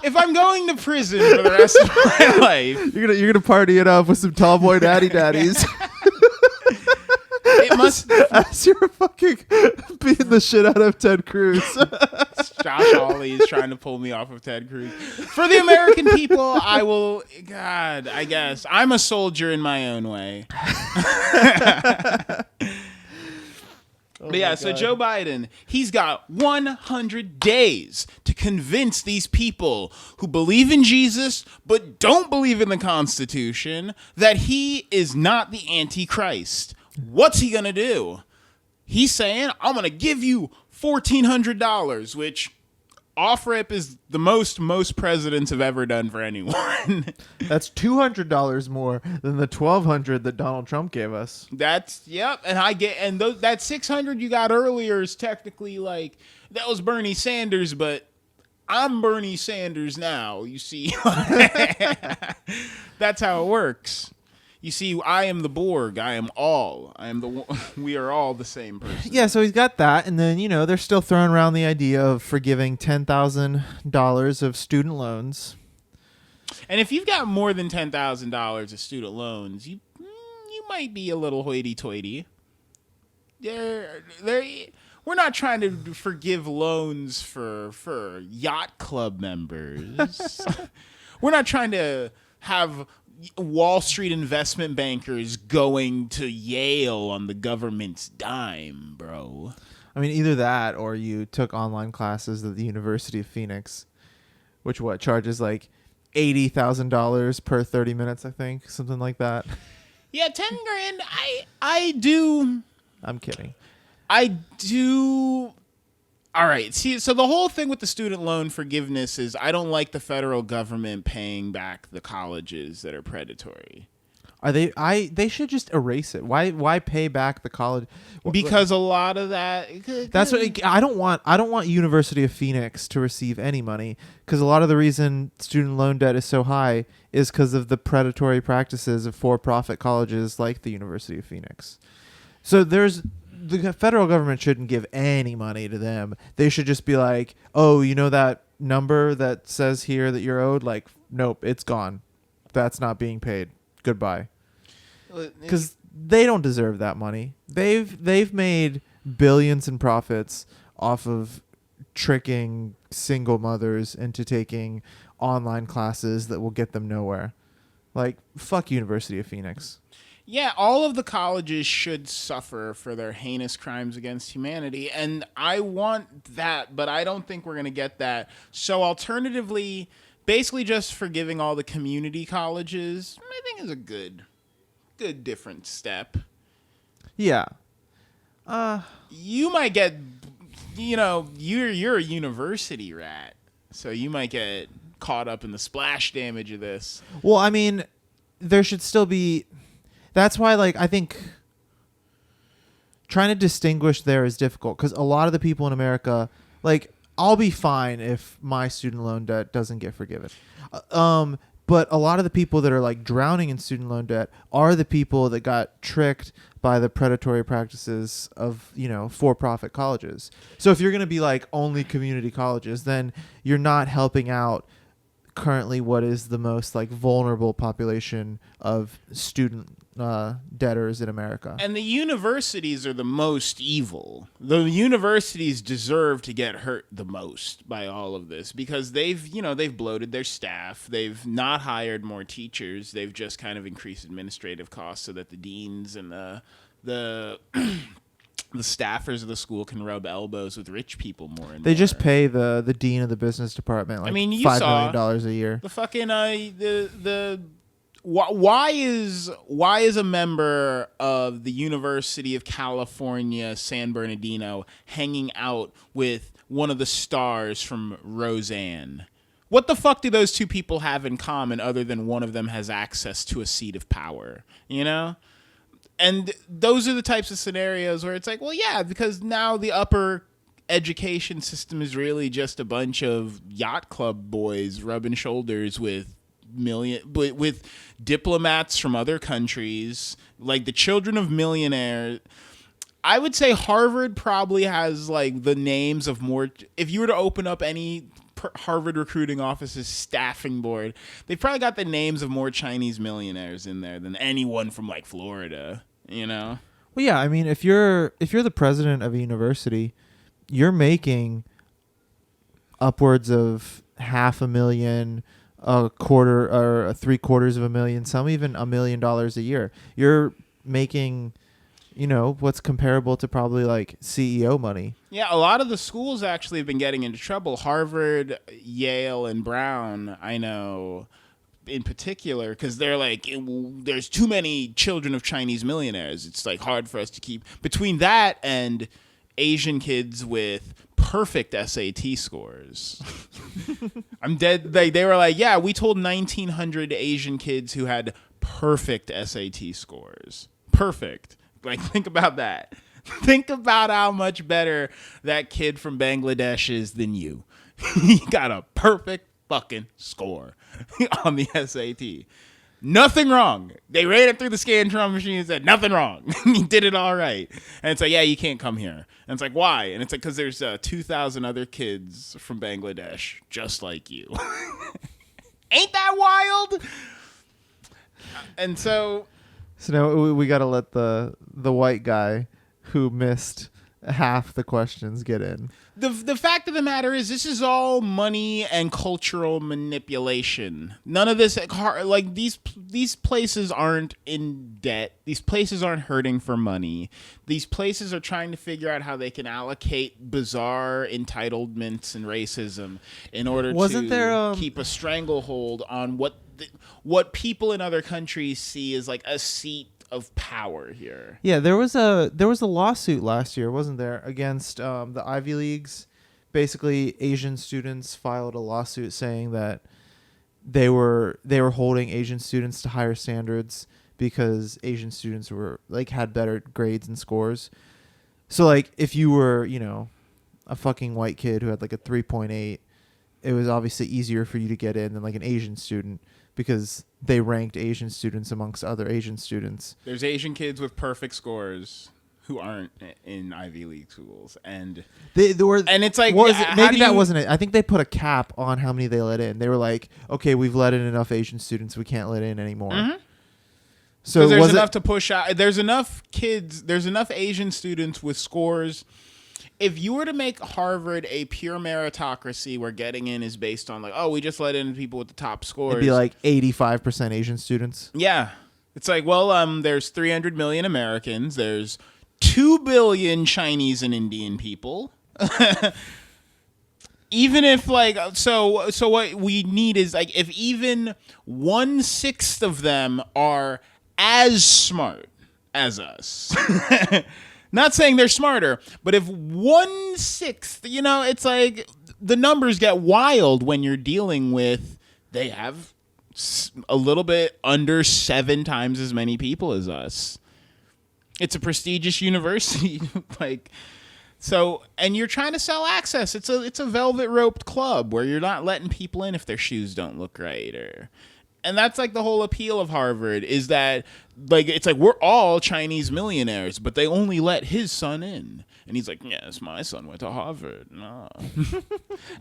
If I'm going to prison for the rest of my life, you're gonna party it up with some tall boy natty daddies. It must. As you're fucking beating the shit out of Ted Cruz. Josh Hawley is trying to pull me off of Ted Cruz. For the American people, I will. God, I guess I'm a soldier in my own way. But yeah, so Joe Biden, he's got 100 days to convince these people who believe in Jesus but don't believe in the Constitution that he is not the Antichrist. What's he going to do? He's saying, I'm going to give you $1,400, which off-rip is the most presidents have ever done for anyone. That's $200 more than the $1,200 that Donald Trump gave us. That's, yep. And that $600 you got earlier is technically like, that was Bernie Sanders, but I'm Bernie Sanders now. You see, that's how it works. You see, I am the Borg. I am all. We are all the same person. Yeah, so he's got that, and then, they're still throwing around the idea of forgiving $10,000 of student loans. And if you've got more than $10,000 of student loans, you might be a little hoity-toity. We're not trying to forgive loans for yacht club members. We're not trying to have Wall Street investment bankers going to Yale on the government's dime, bro. I mean, either that or you took online classes at the University of Phoenix, which charges like $80,000 per 30 minutes, I think, something like that. Yeah, $10,000. I do. I'm kidding. I do. All right. See, so the whole thing with the student loan forgiveness is I don't like the federal government paying back the colleges that are predatory. Are they? They should just erase it. Why pay back the college? Because a lot of that. That's what I don't want. I don't want University of Phoenix to receive any money because a lot of the reason student loan debt is so high is because of the predatory practices of for-profit colleges like the University of Phoenix. So the federal government shouldn't give any money to them. They should just be like, oh, that number that says here that you're owed? Like, nope, it's gone. That's not being paid. Goodbye. Because they don't deserve that money. They've made billions in profits off of tricking single mothers into taking online classes that will get them nowhere. Like, fuck University of Phoenix. Yeah, all of the colleges should suffer for their heinous crimes against humanity, and I want that, but I don't think we're going to get that. So alternatively, basically just forgiving all the community colleges, I think is a good different step. Yeah. You might get, you're a university rat, so you might get caught up in the splash damage of this. Well, I mean, there should still be... That's why, I think trying to distinguish there is difficult because a lot of the people in America, I'll be fine if my student loan debt doesn't get forgiven. But But a lot of the people that are like drowning in student loan debt are the people that got tricked by the predatory practices of, for-profit colleges. So if you're going to be like only community colleges, then you're not helping out currently what is the most like vulnerable population of student debtors in America. And the universities are the most evil. The universities deserve to get hurt the most by all of this because they've bloated their staff. They've not hired more teachers. They've just kind of increased administrative costs so that the deans and the staffers of the school can rub elbows with rich people more and they more. just pay the dean of the business department like $5 million a year. The fucking why is a member of the University of California San Bernardino hanging out with one of the stars from Roseanne? What the fuck do those two people have in common other than one of them has access to a seat of power, And those are the types of scenarios where it's like, well, yeah, because now the upper education system is really just a bunch of yacht club boys rubbing shoulders with diplomats from other countries, like the children of millionaires. I would say Harvard probably has like the names of more. If you were to open up any Harvard recruiting office's staffing board, they've probably got the names of more Chinese millionaires in there than anyone from like Florida. Well, yeah. I mean, if you're the president of a university, you're making upwards of $500,000, a quarter or $750,000, some even $1 million a year. You're making, what's comparable to probably like CEO money. Yeah, a lot of the schools actually have been getting into trouble. Harvard, Yale, and Brown, I know in particular, because they're like, there's too many children of Chinese millionaires. It's like hard for us to keep between that and Asian kids with perfect SAT scores. I'm dead. They were like, yeah, we told 1,900 Asian kids who had perfect SAT scores. Perfect. Like, think about that. Think about how much better that kid from Bangladesh is than you. He got a perfect fucking score on the SAT. Nothing wrong. They ran it through the Scantron machine and said, nothing wrong. He did it all right. And it's like, yeah, you can't come here. And it's like, why? And it's like, because there's 2,000 other kids from Bangladesh just like you. Ain't that wild? And so now we got to let the white guy who missed half the questions get in. The fact of the matter is, this is all money and cultural manipulation. None of this, like these places aren't in debt. These places aren't hurting for money. These places are trying to figure out how they can allocate bizarre entitlements and racism in order to keep a stranglehold on what people in other countries see as like a seat of power here. Yeah, there was a lawsuit last year, wasn't there, against the Ivy Leagues. Basically, Asian students filed a lawsuit saying that they were holding Asian students to higher standards because Asian students were like had better grades and scores. So like if you were, a fucking white kid who had like a 3.8, it was obviously easier for you to get in than like an Asian student, because they ranked Asian students amongst other Asian students. There's Asian kids with perfect scores who aren't in Ivy League schools, and and it's like, that wasn't it. I think they put a cap on how many they let in. They were like, okay, we've let in enough Asian students, we can't let in anymore. Mm-hmm. So there's enough to push out. There's enough kids. There's enough Asian students with scores. If you were to make Harvard a pure meritocracy where getting in is based on like, oh, we just let in people with the top scores, it'd be like 85% Asian students. Yeah. It's like, well, there's 300 million Americans. There's 2 billion Chinese and Indian people. Even if like, so what we need is like, if even 1/6 of them are as smart as us. Not saying they're smarter, but if 1/6, it's like the numbers get wild when you're dealing with, they have a little bit under 7 times as many people as us. It's a prestigious university. And you're trying to sell access. It's a velvet roped club where you're not letting people in if their shoes don't look right, And that's like the whole appeal of Harvard is that like it's like we're all Chinese millionaires, but they only let his son in. And he's like, yes, my son went to Harvard. No.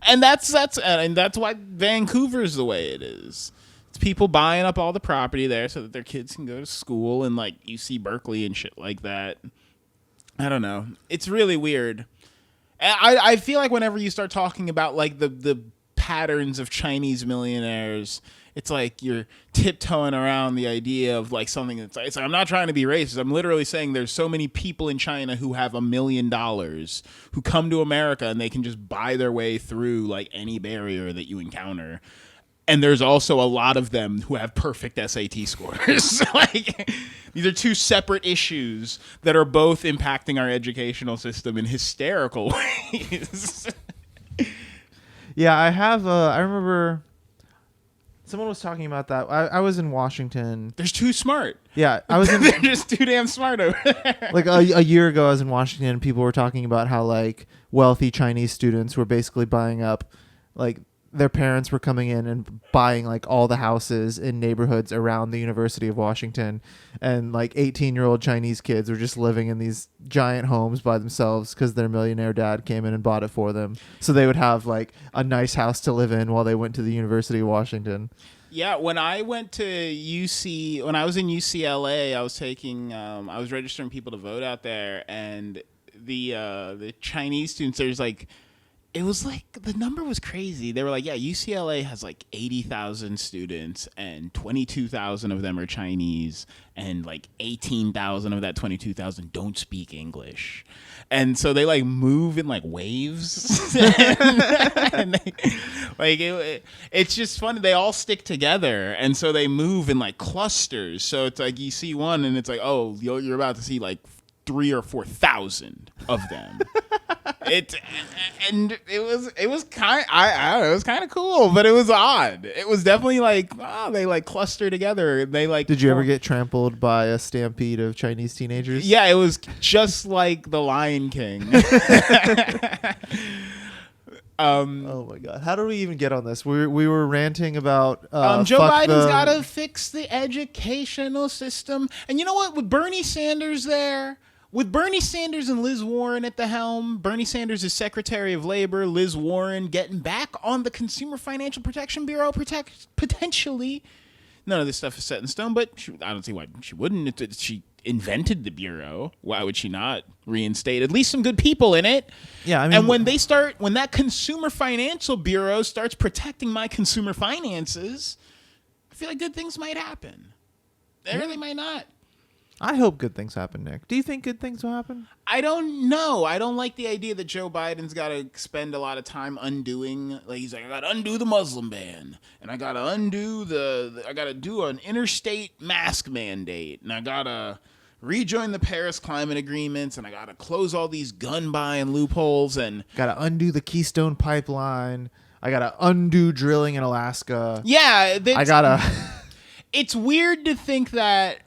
and that's why Vancouver's the way it is. It's people buying up all the property there so that their kids can go to school and like UC Berkeley and shit like that. I don't know. It's really weird. I feel like whenever you start talking about like the patterns of Chinese millionaires, it's like you're tiptoeing around the idea of like something that's like, it's like I'm not trying to be racist. I'm literally saying there's so many people in China who have $1 million who come to America and they can just buy their way through like any barrier that you encounter. And there's also a lot of them who have perfect SAT scores. Like these are two separate issues that are both impacting our educational system in hysterical ways. Yeah, I remember someone was talking about that. I was in Washington. They're too smart. Yeah, I was They're just too damn smart over there. Like a year ago, I was in Washington, and people were talking about how like wealthy Chinese students were basically buying up, like their parents were coming in and buying like all the houses in neighborhoods around the University of Washington, and like 18-year-old Chinese kids were just living in these giant homes by themselves because their millionaire dad came in and bought it for them, so they would have like a nice house to live in while they went to the University of Washington. Yeah, when I went to when I was in UCLA, I was taking, I was registering people to vote out there, and the Chinese students, there's like, it was like the number was crazy. They were like, yeah, UCLA has like 80,000 students and 22,000 of them are Chinese and like 18,000 of that 22,000 don't speak English. And so they like move in like waves. and they, like it's just funny. They all stick together. And so they move in like clusters. So it's like you see one and it's like, oh, you're about to see like 3,000 or 4,000 of them. It was kind I don't know, it was kind of cool, but it was odd. It was definitely like they like cluster together. They like. Did you ever get trampled by a stampede of Chinese teenagers? Yeah, it was just like the Lion King. Oh my god, how do we even get on this? We were ranting about Joe Biden's got to fix the educational system, and you know what? With Bernie Sanders there. With Bernie Sanders and Liz Warren at the helm, Bernie Sanders is Secretary of Labor, Liz Warren getting back on the Consumer Financial Protection Bureau, potentially. None of this stuff is set in stone, but I don't see why she wouldn't. She invented the Bureau. Why would she not reinstate at least some good people in it? Yeah, I mean, and when that Consumer Financial Bureau starts protecting my consumer finances, I feel like good things might happen. They really might not. I hope good things happen, Nick. Do you think good things will happen? I don't know. I don't like the idea that Joe Biden's got to spend a lot of time undoing. Like he's like, I got to undo the Muslim ban, and I got to undo I got to do an interstate mask mandate, and I got to rejoin the Paris climate agreements, and I got to close all these gun buying loopholes, and got to undo the Keystone Pipeline. I got to undo drilling in Alaska. Yeah, I got to. It's weird to think that.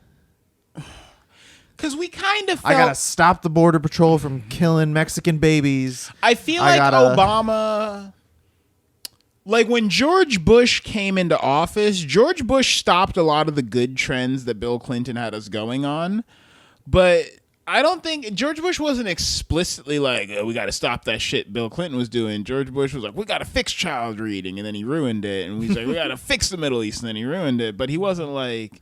Because we kind of felt... I gotta stop the Border Patrol from killing Mexican babies. I feel like Obama... Like, when George Bush came into office, George Bush stopped a lot of the good trends that Bill Clinton had us going on. But I don't think... George Bush wasn't explicitly like, oh, we gotta stop that shit Bill Clinton was doing. George Bush was like, we gotta fix child reading, and then he ruined it. And he's like, we gotta fix the Middle East, and then he ruined it. But he wasn't like...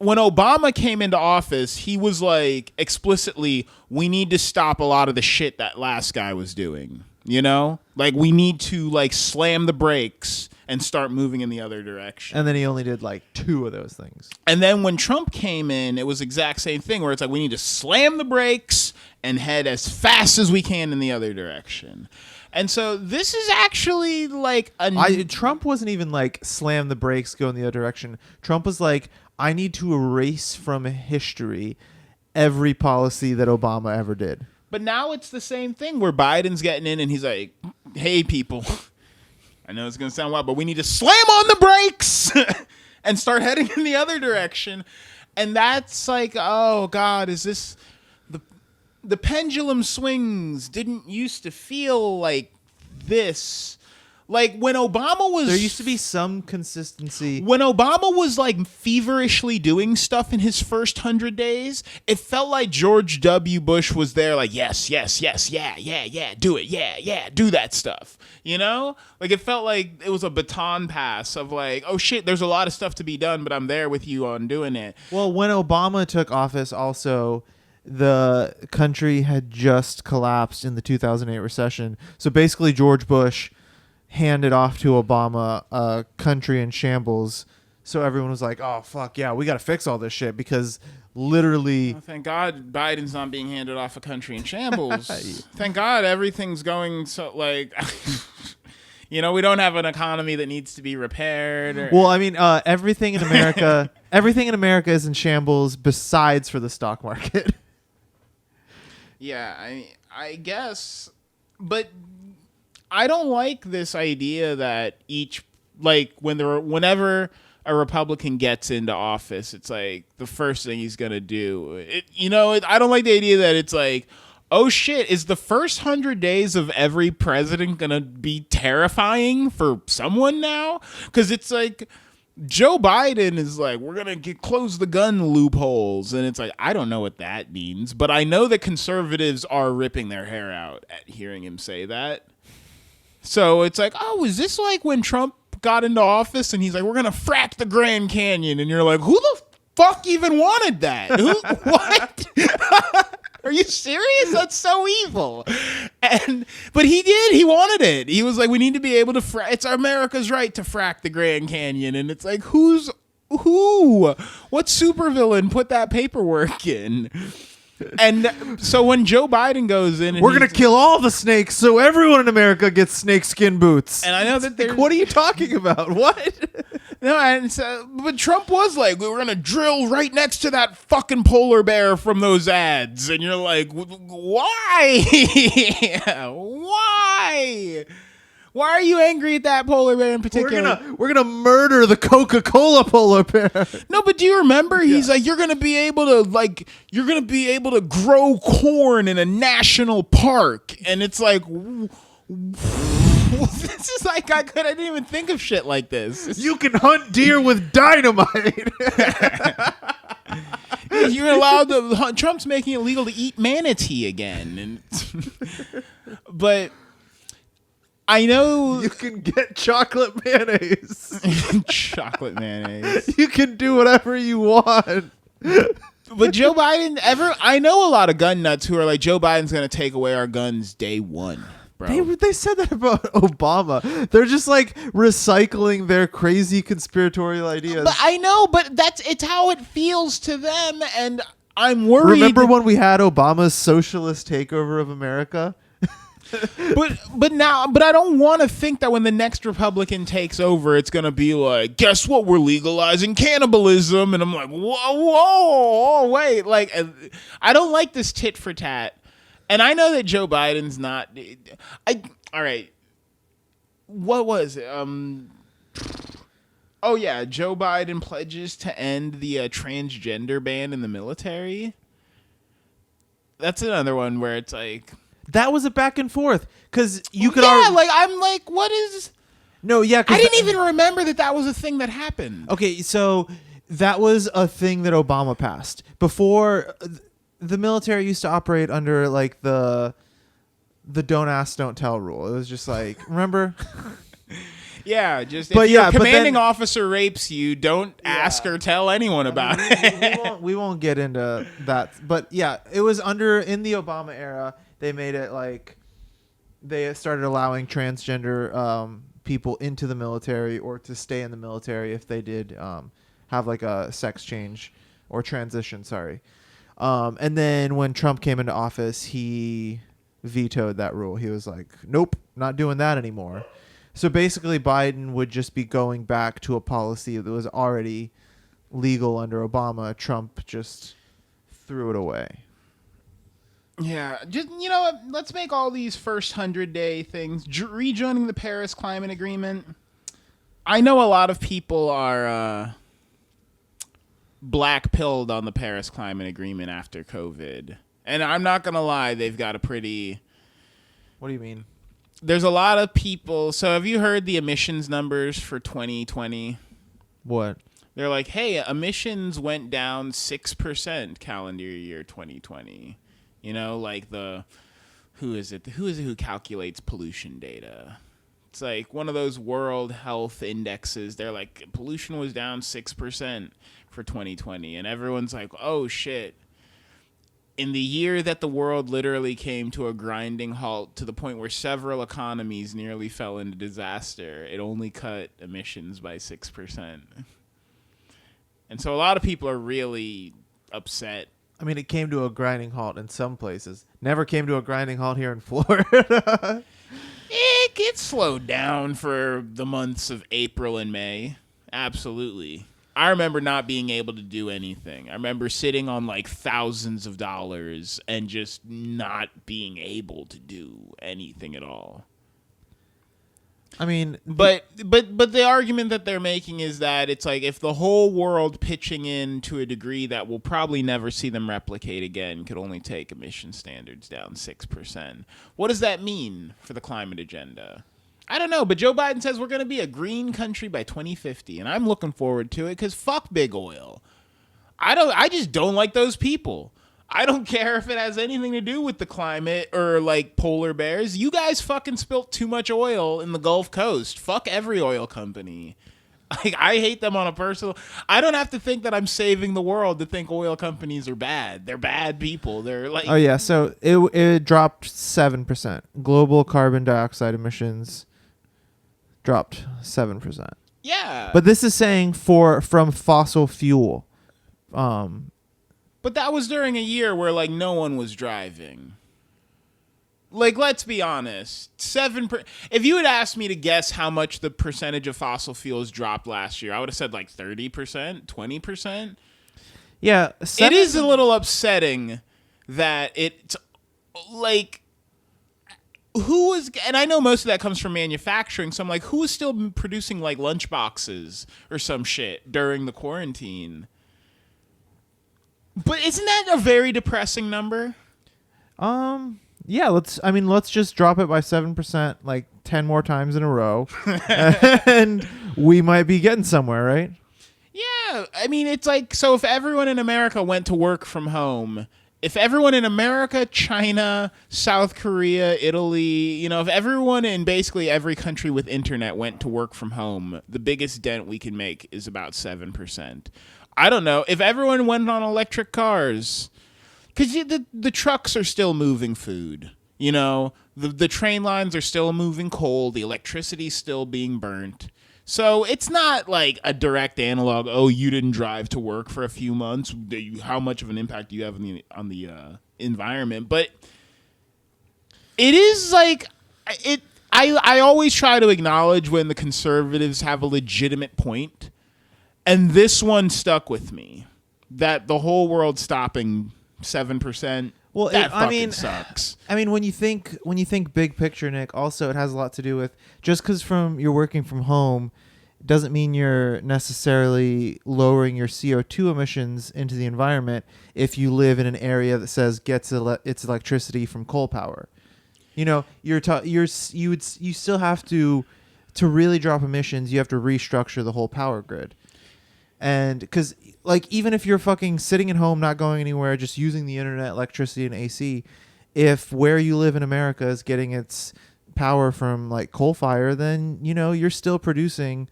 When Obama came into office, he was like explicitly, we need to stop a lot of the shit that last guy was doing. You know, like we need to like slam the brakes and start moving in the other direction. And then he only did like 2 of those things. And then when Trump came in, it was the exact same thing where it's like we need to slam the brakes and head as fast as we can in the other direction. And so this is actually like Trump wasn't even like slam the brakes, go in the other direction. Trump was like, I need to erase from history every policy that Obama ever did. But now it's the same thing where Biden's getting in and he's like, hey, people, I know it's going to sound wild, but we need to slam on the brakes and start heading in the other direction. And that's like, oh, God, is this... The pendulum swings didn't used to feel like this. Like when Obama was, there used to be some consistency. when Obama was like feverishly doing stuff in his first 100 days, it felt like George W. Bush was there like, yes, yes, yes, yeah, yeah, yeah, do it, yeah, yeah, do that stuff. You know? Like it felt like it was a baton pass of like, oh shit, there's a lot of stuff to be done, but I'm there with you on doing it. Well, when Obama took office also, the country had just collapsed in the 2008 recession. So basically George Bush handed off to Obama a country in shambles. So everyone was like, oh, fuck, yeah, we got to fix all this shit because literally... Well, thank God Biden's not being handed off a country in shambles. Thank God everything's going so, like... You know, we don't have an economy that needs to be repaired. Well, I mean, everything in America... everything in America is in shambles besides for the stock market. Yeah, I guess... But... I don't like this idea that whenever a Republican gets into office, it's like the first thing he's gonna do. I don't like the idea that it's like, oh shit, is the first 100 days of every president gonna be terrifying for someone now? Because it's like Joe Biden is like, we're gonna close the gun loopholes, and it's like, I don't know what that means, but I know that conservatives are ripping their hair out at hearing him say that. So it's like, oh, is this like when Trump got into office and he's like, we're going to frack the Grand Canyon? And you're like, who the fuck even wanted that? What? Are you serious? That's so evil. But he did. He wanted it. He was like, we need to be able to it's America's right to frack the Grand Canyon. And it's like, who? What supervillain put that paperwork in? And so when Joe Biden goes in, and we're gonna kill all the snakes, so everyone in America gets snakeskin boots. And I know that like, what are you talking about? What? No, and so, but Trump was like, we're gonna drill right next to that fucking polar bear from those ads, and you're like, why? Why? Why are you angry at that polar bear in particular? We're gonna murder the Coca-Cola polar bear. No, but do you remember? He's like, you're gonna be able to grow corn in a national park, and it's like, this is like I didn't even think of shit like this. You can hunt deer with dynamite. You're allowed to hunt. Trump's making it legal to eat manatee again, and but. I know you can get chocolate mayonnaise. Chocolate mayonnaise. You can do whatever you want. But Joe Biden I know a lot of gun nuts who are like, Joe Biden's going to take away our guns day one, bro. They said that about Obama. They're just like recycling their crazy conspiratorial ideas. But I know, but it's how it feels to them, and I'm worried. Remember when we had Obama's socialist takeover of America? but I don't want to think that when the next Republican takes over, it's gonna be like, guess what? We're legalizing cannibalism, and I'm like, whoa, wait, like, I don't like this tit for tat, and I know that Joe Biden's not. All right, what was it? Oh yeah, Joe Biden pledges to end the transgender ban in the military. That's another one where it's like. That was a back and forth because you could. Yeah, like I'm like, what is? No, yeah, I didn't even remember that was a thing that happened. Okay, so that was a thing that Obama passed before. The military used to operate under like the don't ask, don't tell rule. It was just like, remember? Yeah, just if your commanding officer rapes you, don't ask or tell anyone about it. We won't get into that, but yeah, it was in the Obama era. They made it like they started allowing transgender people into the military or to stay in the military if they did have like a sex change or transition. Sorry. And then when Trump came into office, he vetoed that rule. He was like, nope, not doing that anymore. So basically Biden would just be going back to a policy that was already legal under Obama. Trump just threw it away. Yeah, just let's make all these first 100-day things. Rejoining the Paris Climate Agreement. I know a lot of people are black-pilled on the Paris Climate Agreement after COVID. And I'm not going to lie, they've got a pretty... What do you mean? there's a lot of people. So have you heard the emissions numbers for 2020? What? They're like, hey, emissions went down 6% calendar year 2020. You know, like who is it who calculates pollution data? It's like one of those World Health Indexes. They're like, pollution was down 6% for 2020. And everyone's like, oh, shit. In the year that the world literally came to a grinding halt to the point where several economies nearly fell into disaster, it only cut emissions by 6%. And so a lot of people are really upset. I mean, it came to a grinding halt in some places. Never came to a grinding halt here in Florida. It gets slowed down for the months of April and May. Absolutely. I remember not being able to do anything. I remember sitting on like thousands of dollars and just not being able to do anything at all. I mean, but the argument that they're making is that it's like if the whole world pitching in to a degree that we'll probably never see them replicate again could only take emission standards down 6%. What does that mean for the climate agenda? I don't know, but Joe Biden says we're going to be a green country by 2050, and I'm looking forward to it because fuck big oil. I just don't like those people. I don't care if it has anything to do with the climate or like polar bears. You guys fucking spilt too much oil in the Gulf Coast. Fuck every oil company. Like, I hate them on a personal. I don't have to think that I'm saving the world to think oil companies are bad. They're bad people. They're like. Oh yeah, so it dropped 7%. Global carbon dioxide emissions dropped 7%. Yeah. But this is saying from fossil fuel. But that was during a year where like no one was driving. Like, let's be honest. If you had asked me to guess how much the percentage of fossil fuels dropped last year, I would have said like 30%, 20%. Yeah. It is a little upsetting that it's like, who was, and I know most of that comes from manufacturing, so I'm like, who was still producing like lunch boxes or some shit during the quarantine? But isn't that a very depressing number? Yeah, let's just drop it by 7% like 10 more times in a row. And we might be getting somewhere, right? Yeah, I mean, it's like, so if everyone in America went to work from home, if everyone in America, China, South Korea, Italy, you know, if everyone in basically every country with internet went to work from home, the biggest dent we can make is about 7%. I don't know. If everyone went on electric cars, because the trucks are still moving food, you know, the train lines are still moving coal, the electricity's still being burnt. So it's not like a direct analog. Oh, you didn't drive to work for a few months. How much of an impact do you have on the environment? But it is like it. I always try to acknowledge when the conservatives have a legitimate point. And this one stuck with me, that the whole world stopping 7%. Well, that fucking sucks. I mean, when you think big picture, Nick, also it has a lot to do with just because you're working from home doesn't mean you're necessarily lowering your CO2 emissions into the environment if you live in an area that says gets its electricity from coal power. You know, you still have to really drop emissions, you have to restructure the whole power grid. And because, like, even if you're fucking sitting at home, not going anywhere, just using the internet, electricity, and AC, if where you live in America is getting its power from, like, coal fire, then, you know, you're still producing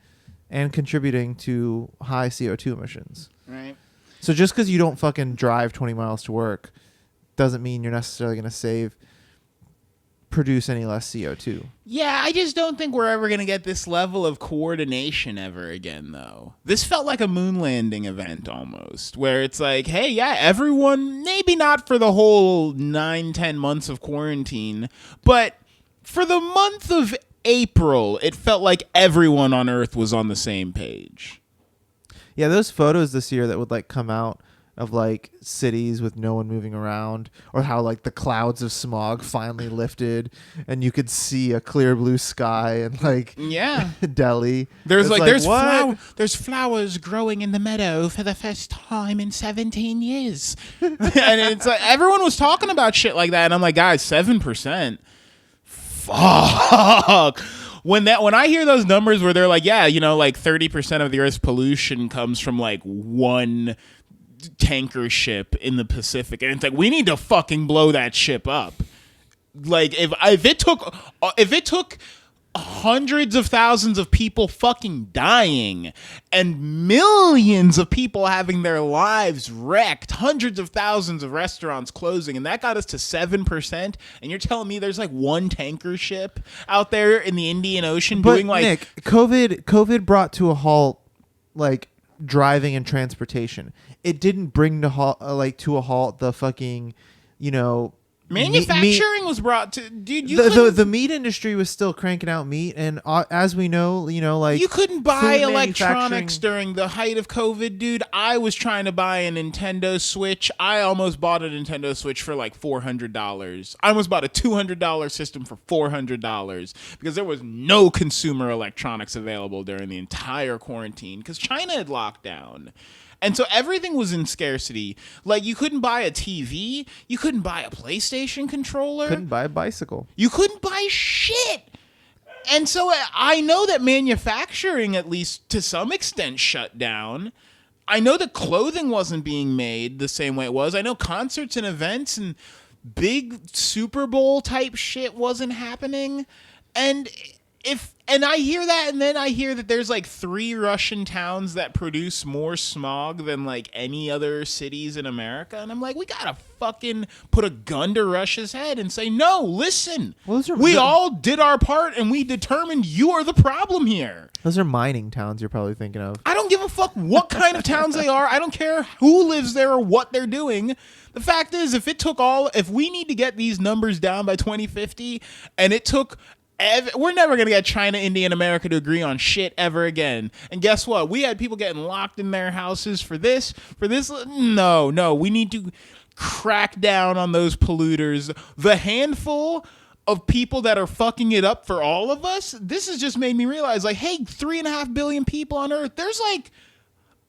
and contributing to high CO2 emissions. Right. So just because you don't fucking drive 20 miles to work doesn't mean you're necessarily going to produce any less CO2. Yeah, I just don't think we're ever going to get this level of coordination ever again, though. This felt like a moon landing event almost, where it's like, hey, yeah, everyone, maybe not for the whole 9-10 months of quarantine, but for the month of April, it felt like everyone on Earth was on the same page. Yeah, those photos this year that would like come out of like cities with no one moving around, or how like the clouds of smog finally lifted and you could see a clear blue sky and like Delhi. There's flowers growing in the meadow for the first time in 17 years. And it's like everyone was talking about shit like that, and I'm like, guys, 7%. fuck. When I hear those numbers where they're like, yeah, you know, like 30% of the Earth's pollution comes from like one tanker ship in the Pacific, and it's like, we need to fucking blow that ship up. Like, if it took hundreds of thousands of people fucking dying and millions of people having their lives wrecked, hundreds of thousands of restaurants closing, and that got us to 7%, and you're telling me there's like one tanker ship out there in the Indian Ocean doing like... Nick, COVID brought to a halt like driving and transportation. It didn't bring to a halt the fucking, you know, manufacturing was brought to, dude. The meat industry was still cranking out meat, and as we know, you know, like, you couldn't buy electronics during the height of COVID, dude. I was trying to buy a Nintendo Switch. I almost bought a Nintendo Switch for like $400. I almost bought a $200 system for $400 because there was no consumer electronics available during the entire quarantine because China had locked down. And so everything was in scarcity. Like, you couldn't buy a TV. You couldn't buy a PlayStation controller. Couldn't buy a bicycle. You couldn't buy shit. And so I know that manufacturing, at least to some extent, shut down. I know that clothing wasn't being made the same way it was. I know concerts and events and big Super Bowl type shit wasn't happening. And I hear that, and then I hear that there's like 3 Russian towns that produce more smog than like any other cities in America. And I'm like, we gotta fucking put a gun to Russia's head and say, no, listen, we all did our part and we determined you are the problem here. Those are mining towns you're probably thinking of. I don't give a fuck what kind of towns they are. I don't care who lives there or what they're doing. The fact is, if we need to get these numbers down by 2050, and it took... we're never going to get China, India, and America to agree on shit ever again. And guess what? We had people getting locked in their houses for this. No. We need to crack down on those polluters. The handful of people that are fucking it up for all of us, this has just made me realize, like, hey, 3.5 billion people on Earth. There's like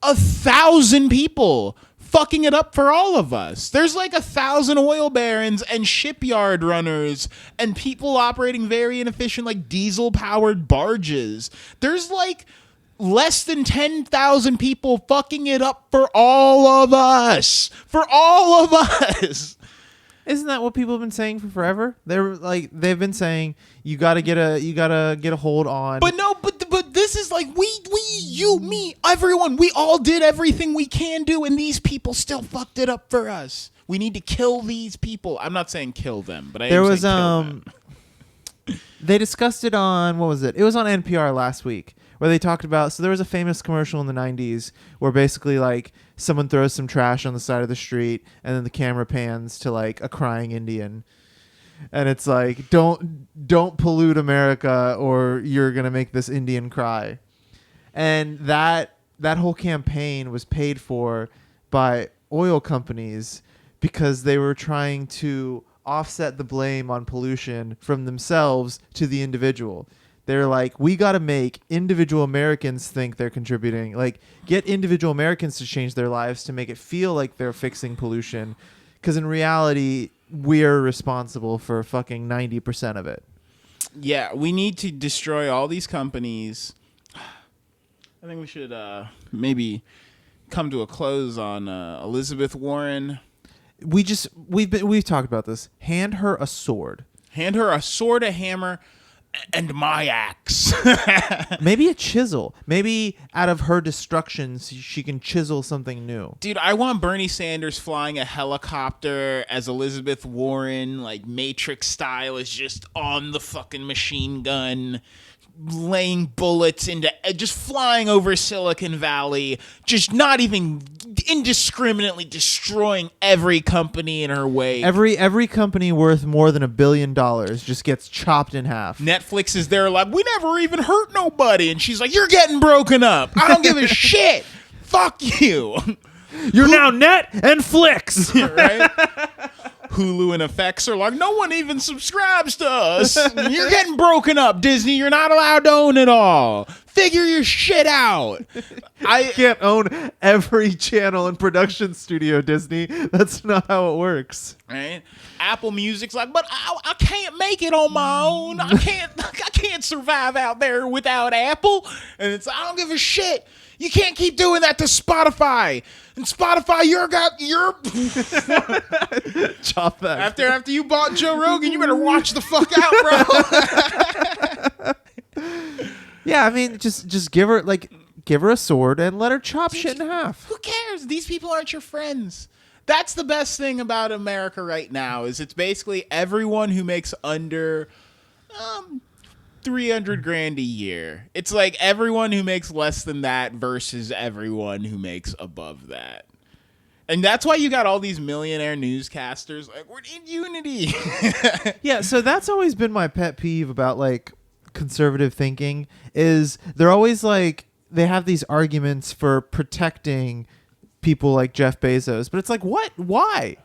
1,000 people fucking it up for all of us. There's like 1,000 oil barons and shipyard runners and people operating very inefficient, like diesel-powered barges. There's like less than 10,000 people fucking it up for all of us. For all of us. Isn't that what people have been saying for forever? They've been saying you gotta get a hold on. But this is like you, me, everyone. We all did everything we can do, and these people still fucked it up for us. We need to kill these people. I'm not saying kill them, but there was they discussed it on, what was it? It was on NPR last week, where they talked about, so there was a famous commercial in the 90s where basically like someone throws some trash on the side of the street and then the camera pans to like a crying Indian. And it's like, don't pollute America or you're going to make this Indian cry. And that whole campaign was paid for by oil companies because they were trying to offset the blame on pollution from themselves to the individual. They're like, we got to make individual Americans think they're contributing. Like, get individual Americans to change their lives to make it feel like they're fixing pollution. Because in reality, we're responsible for fucking 90% of it. Yeah, we need to destroy all these companies. I think we should maybe come to a close on Elizabeth Warren. We've talked about this. Hand her a sword. Hand her a sword, a hammer, and my axe. Maybe a chisel. Maybe out of her destructions, she can chisel something new. Dude, I want Bernie Sanders flying a helicopter as Elizabeth Warren, like Matrix style, is just on the fucking machine gun, laying bullets into, just flying over Silicon Valley, just not even indiscriminately destroying every company in her way. Every company worth more than $1 billion just gets chopped in half. Netflix is there like, we never even hurt nobody, and she's like, you're getting broken up. I don't give a shit. Fuck you. You're now Net and Flix. Right? Hulu and Effects are like, no one even subscribes to us. You're getting broken up, Disney. You're not allowed to own it all. Figure your shit out. I can't own every channel and production studio, Disney. That's not how it works. Right? Apple Music's like, but I can't make it on my own. I can't survive out there without Apple. And it's, I don't give a shit. You can't keep doing that to Spotify. And Spotify, you're chop that. After you bought Joe Rogan, you better watch the fuck out, bro. Yeah, I mean, just give her a sword and let her chop shit in half. Who cares? These people aren't your friends. That's the best thing about America right now is it's basically everyone who makes under 300 grand a year. It's like everyone who makes less than that versus everyone who makes above that. And that's why you got all these millionaire newscasters like, we're in unity. Yeah, so that's always been my pet peeve about like conservative thinking is they're always like they have these arguments for protecting people like Jeff Bezos, but it's like, what? Why?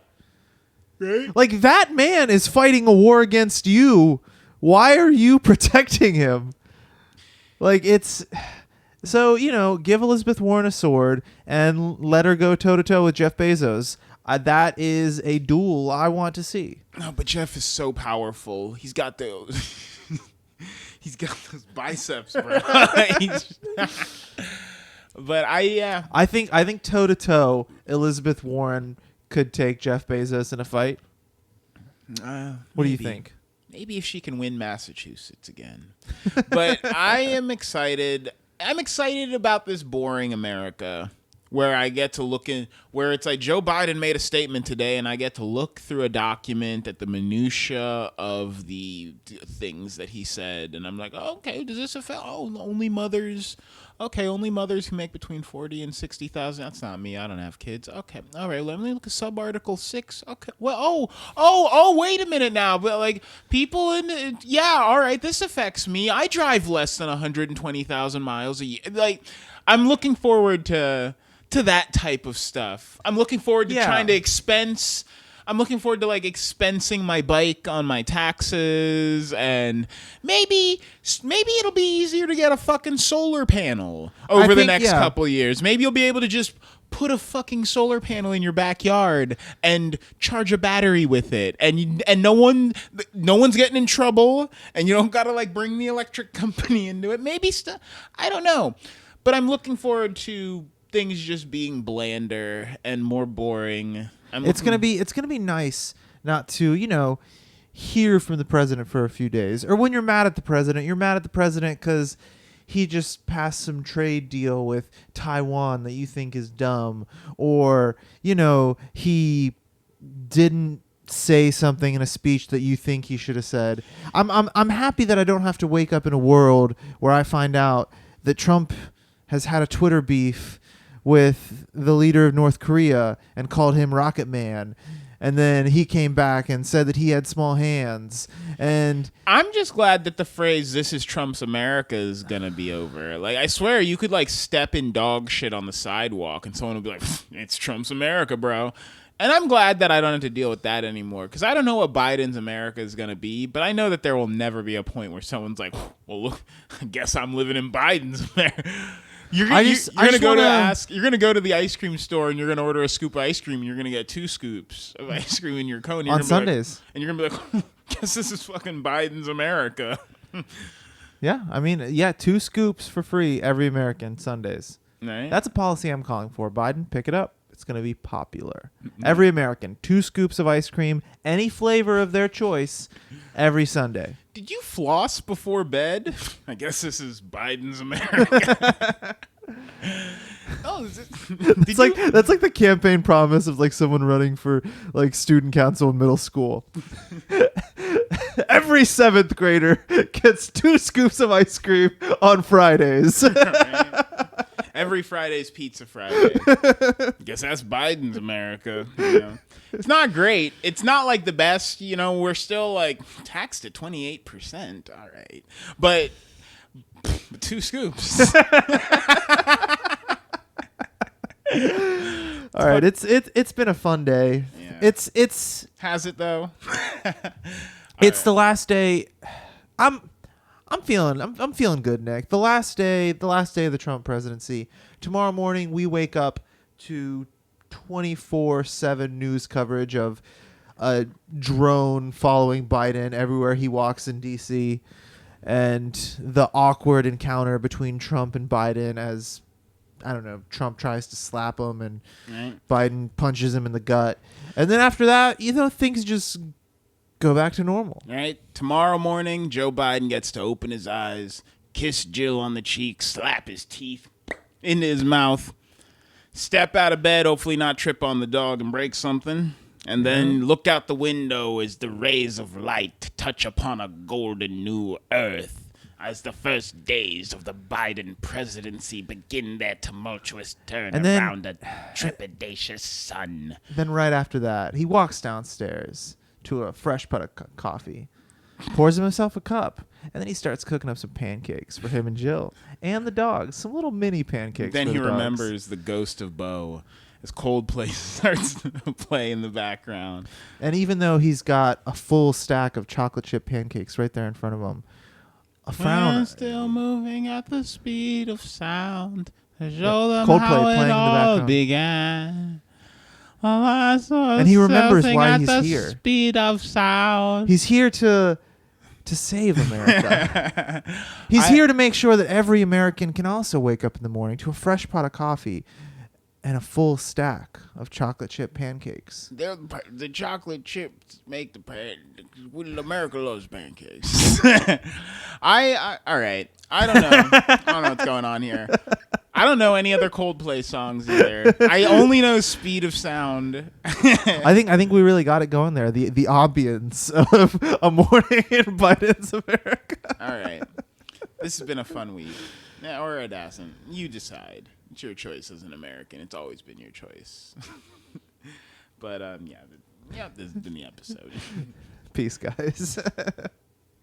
Right? Like, that man is fighting a war against you. Why are you protecting him? Like, it's... So, give Elizabeth Warren a sword and let her go toe-to-toe with Jeff Bezos. That is a duel I want to see. No, but Jeff is so powerful. He's got those... He's got those biceps, bro. But I think toe-to-toe, Elizabeth Warren could take Jeff Bezos in a fight. What do you think? Maybe if she can win Massachusetts again. But I am excited. I'm excited about this boring America where I get to look in, where it's like Joe Biden made a statement today and I get to look through a document at the minutia of the things that he said. And I'm like, oh, okay, does this affect, only mothers. Okay, only mothers who make between 40 and 60,000. That's not me. I don't have kids. Okay. All right. Let me look at sub-article 6. Okay. Well, wait a minute now. But like people all right, this affects me. I drive less than 120,000 miles a year. Like I'm looking forward to that type of stuff. I'm looking forward to trying to expense. I'm looking forward to like expensing my bike on my taxes, and maybe it'll be easier to get a fucking solar panel over the next couple years. Maybe you'll be able to just put a fucking solar panel in your backyard and charge a battery with it, and no one's getting in trouble, and you don't gotta like bring the electric company into it. Maybe I don't know, but I'm looking forward to things just being blander and more boring. It's gonna be nice not to hear from the president for a few days, or when you're mad at the president because he just passed some trade deal with Taiwan that you think is dumb, or he didn't say something in a speech that you think he should have said. I'm happy that I don't have to wake up in a world where I find out that Trump has had a Twitter beef with the leader of North Korea and called him Rocket Man. And then he came back and said that he had small hands. And I'm just glad that the phrase "this is Trump's America" is going to be over. Like, I swear you could like step in dog shit on the sidewalk and someone would be like, "It's Trump's America, bro." And I'm glad that I don't have to deal with that anymore, because I don't know what Biden's America is going to be, but I know that there will never be a point where someone's like, well, look, I guess I'm living in Biden's America. You're gonna go to the ice cream store and you're gonna order a scoop of ice cream and you're gonna get 2 scoops of ice cream in your cone on Sundays, and you're gonna be like, guess this is fucking Biden's America. Yeah, I mean, 2 scoops for free every American Sundays. Right. That's a policy I'm calling for. Biden, pick it up. It's gonna be popular. Every American, 2 scoops of ice cream, any flavor of their choice, every Sunday. Did you floss before bed? I guess this is Biden's America. That's like the campaign promise of like someone running for like student council in middle school. Every 7th grader gets 2 scoops of ice cream on Fridays. Every Friday's Pizza Friday. Guess that's Biden's America. It's not great. It's not like the best. We're still like taxed at 28%. All right, but 2 scoops. All right, it's been a fun day. Yeah. It's has it though? It's the last day. I'm I'm feeling good, Nick. The last day of the Trump presidency. Tomorrow morning we wake up to 24/7 news coverage of a drone following Biden everywhere he walks in DC, and the awkward encounter between Trump and Biden as, I don't know, Trump tries to slap him and Biden punches him in the gut. And then after that, things just go back to normal. All right. Tomorrow morning, Joe Biden gets to open his eyes, kiss Jill on the cheek, slap his teeth into his mouth, step out of bed, hopefully not trip on the dog and break something, and then look out the window as the rays of light touch upon a golden new earth as the first days of the Biden presidency begin their tumultuous turn around a trepidatious sun. Then right after that, he walks downstairs to a fresh pot of coffee, pours himself a cup, and then he starts cooking up some pancakes for him and Jill and the dogs, some little mini pancakes. Then for he the dogs. remembers the ghost of Bo as Coldplay starts to play in the background. And even though he's got a full stack of chocolate chip pancakes right there in front of him, a frown. We're still moving at the speed of sound to show them Coldplay how playing in it the all background. began. And he remembers why he's here. Speed of sound. He's here to save America. He's here to make sure that every American can also wake up in the morning to a fresh pot of coffee and a full stack of chocolate chip pancakes. The chocolate chips make America loves pancakes. All right. I don't know. I don't know what's going on here. I don't know any other Coldplay songs either. I only know Speed of Sound. I think we really got it going there. The ambience of a morning in Biden's America. All right. This has been a fun week. Yeah, or it hasn't. You decide. It's your choice as an American. It's always been your choice. But, this has been the episode. Peace, guys.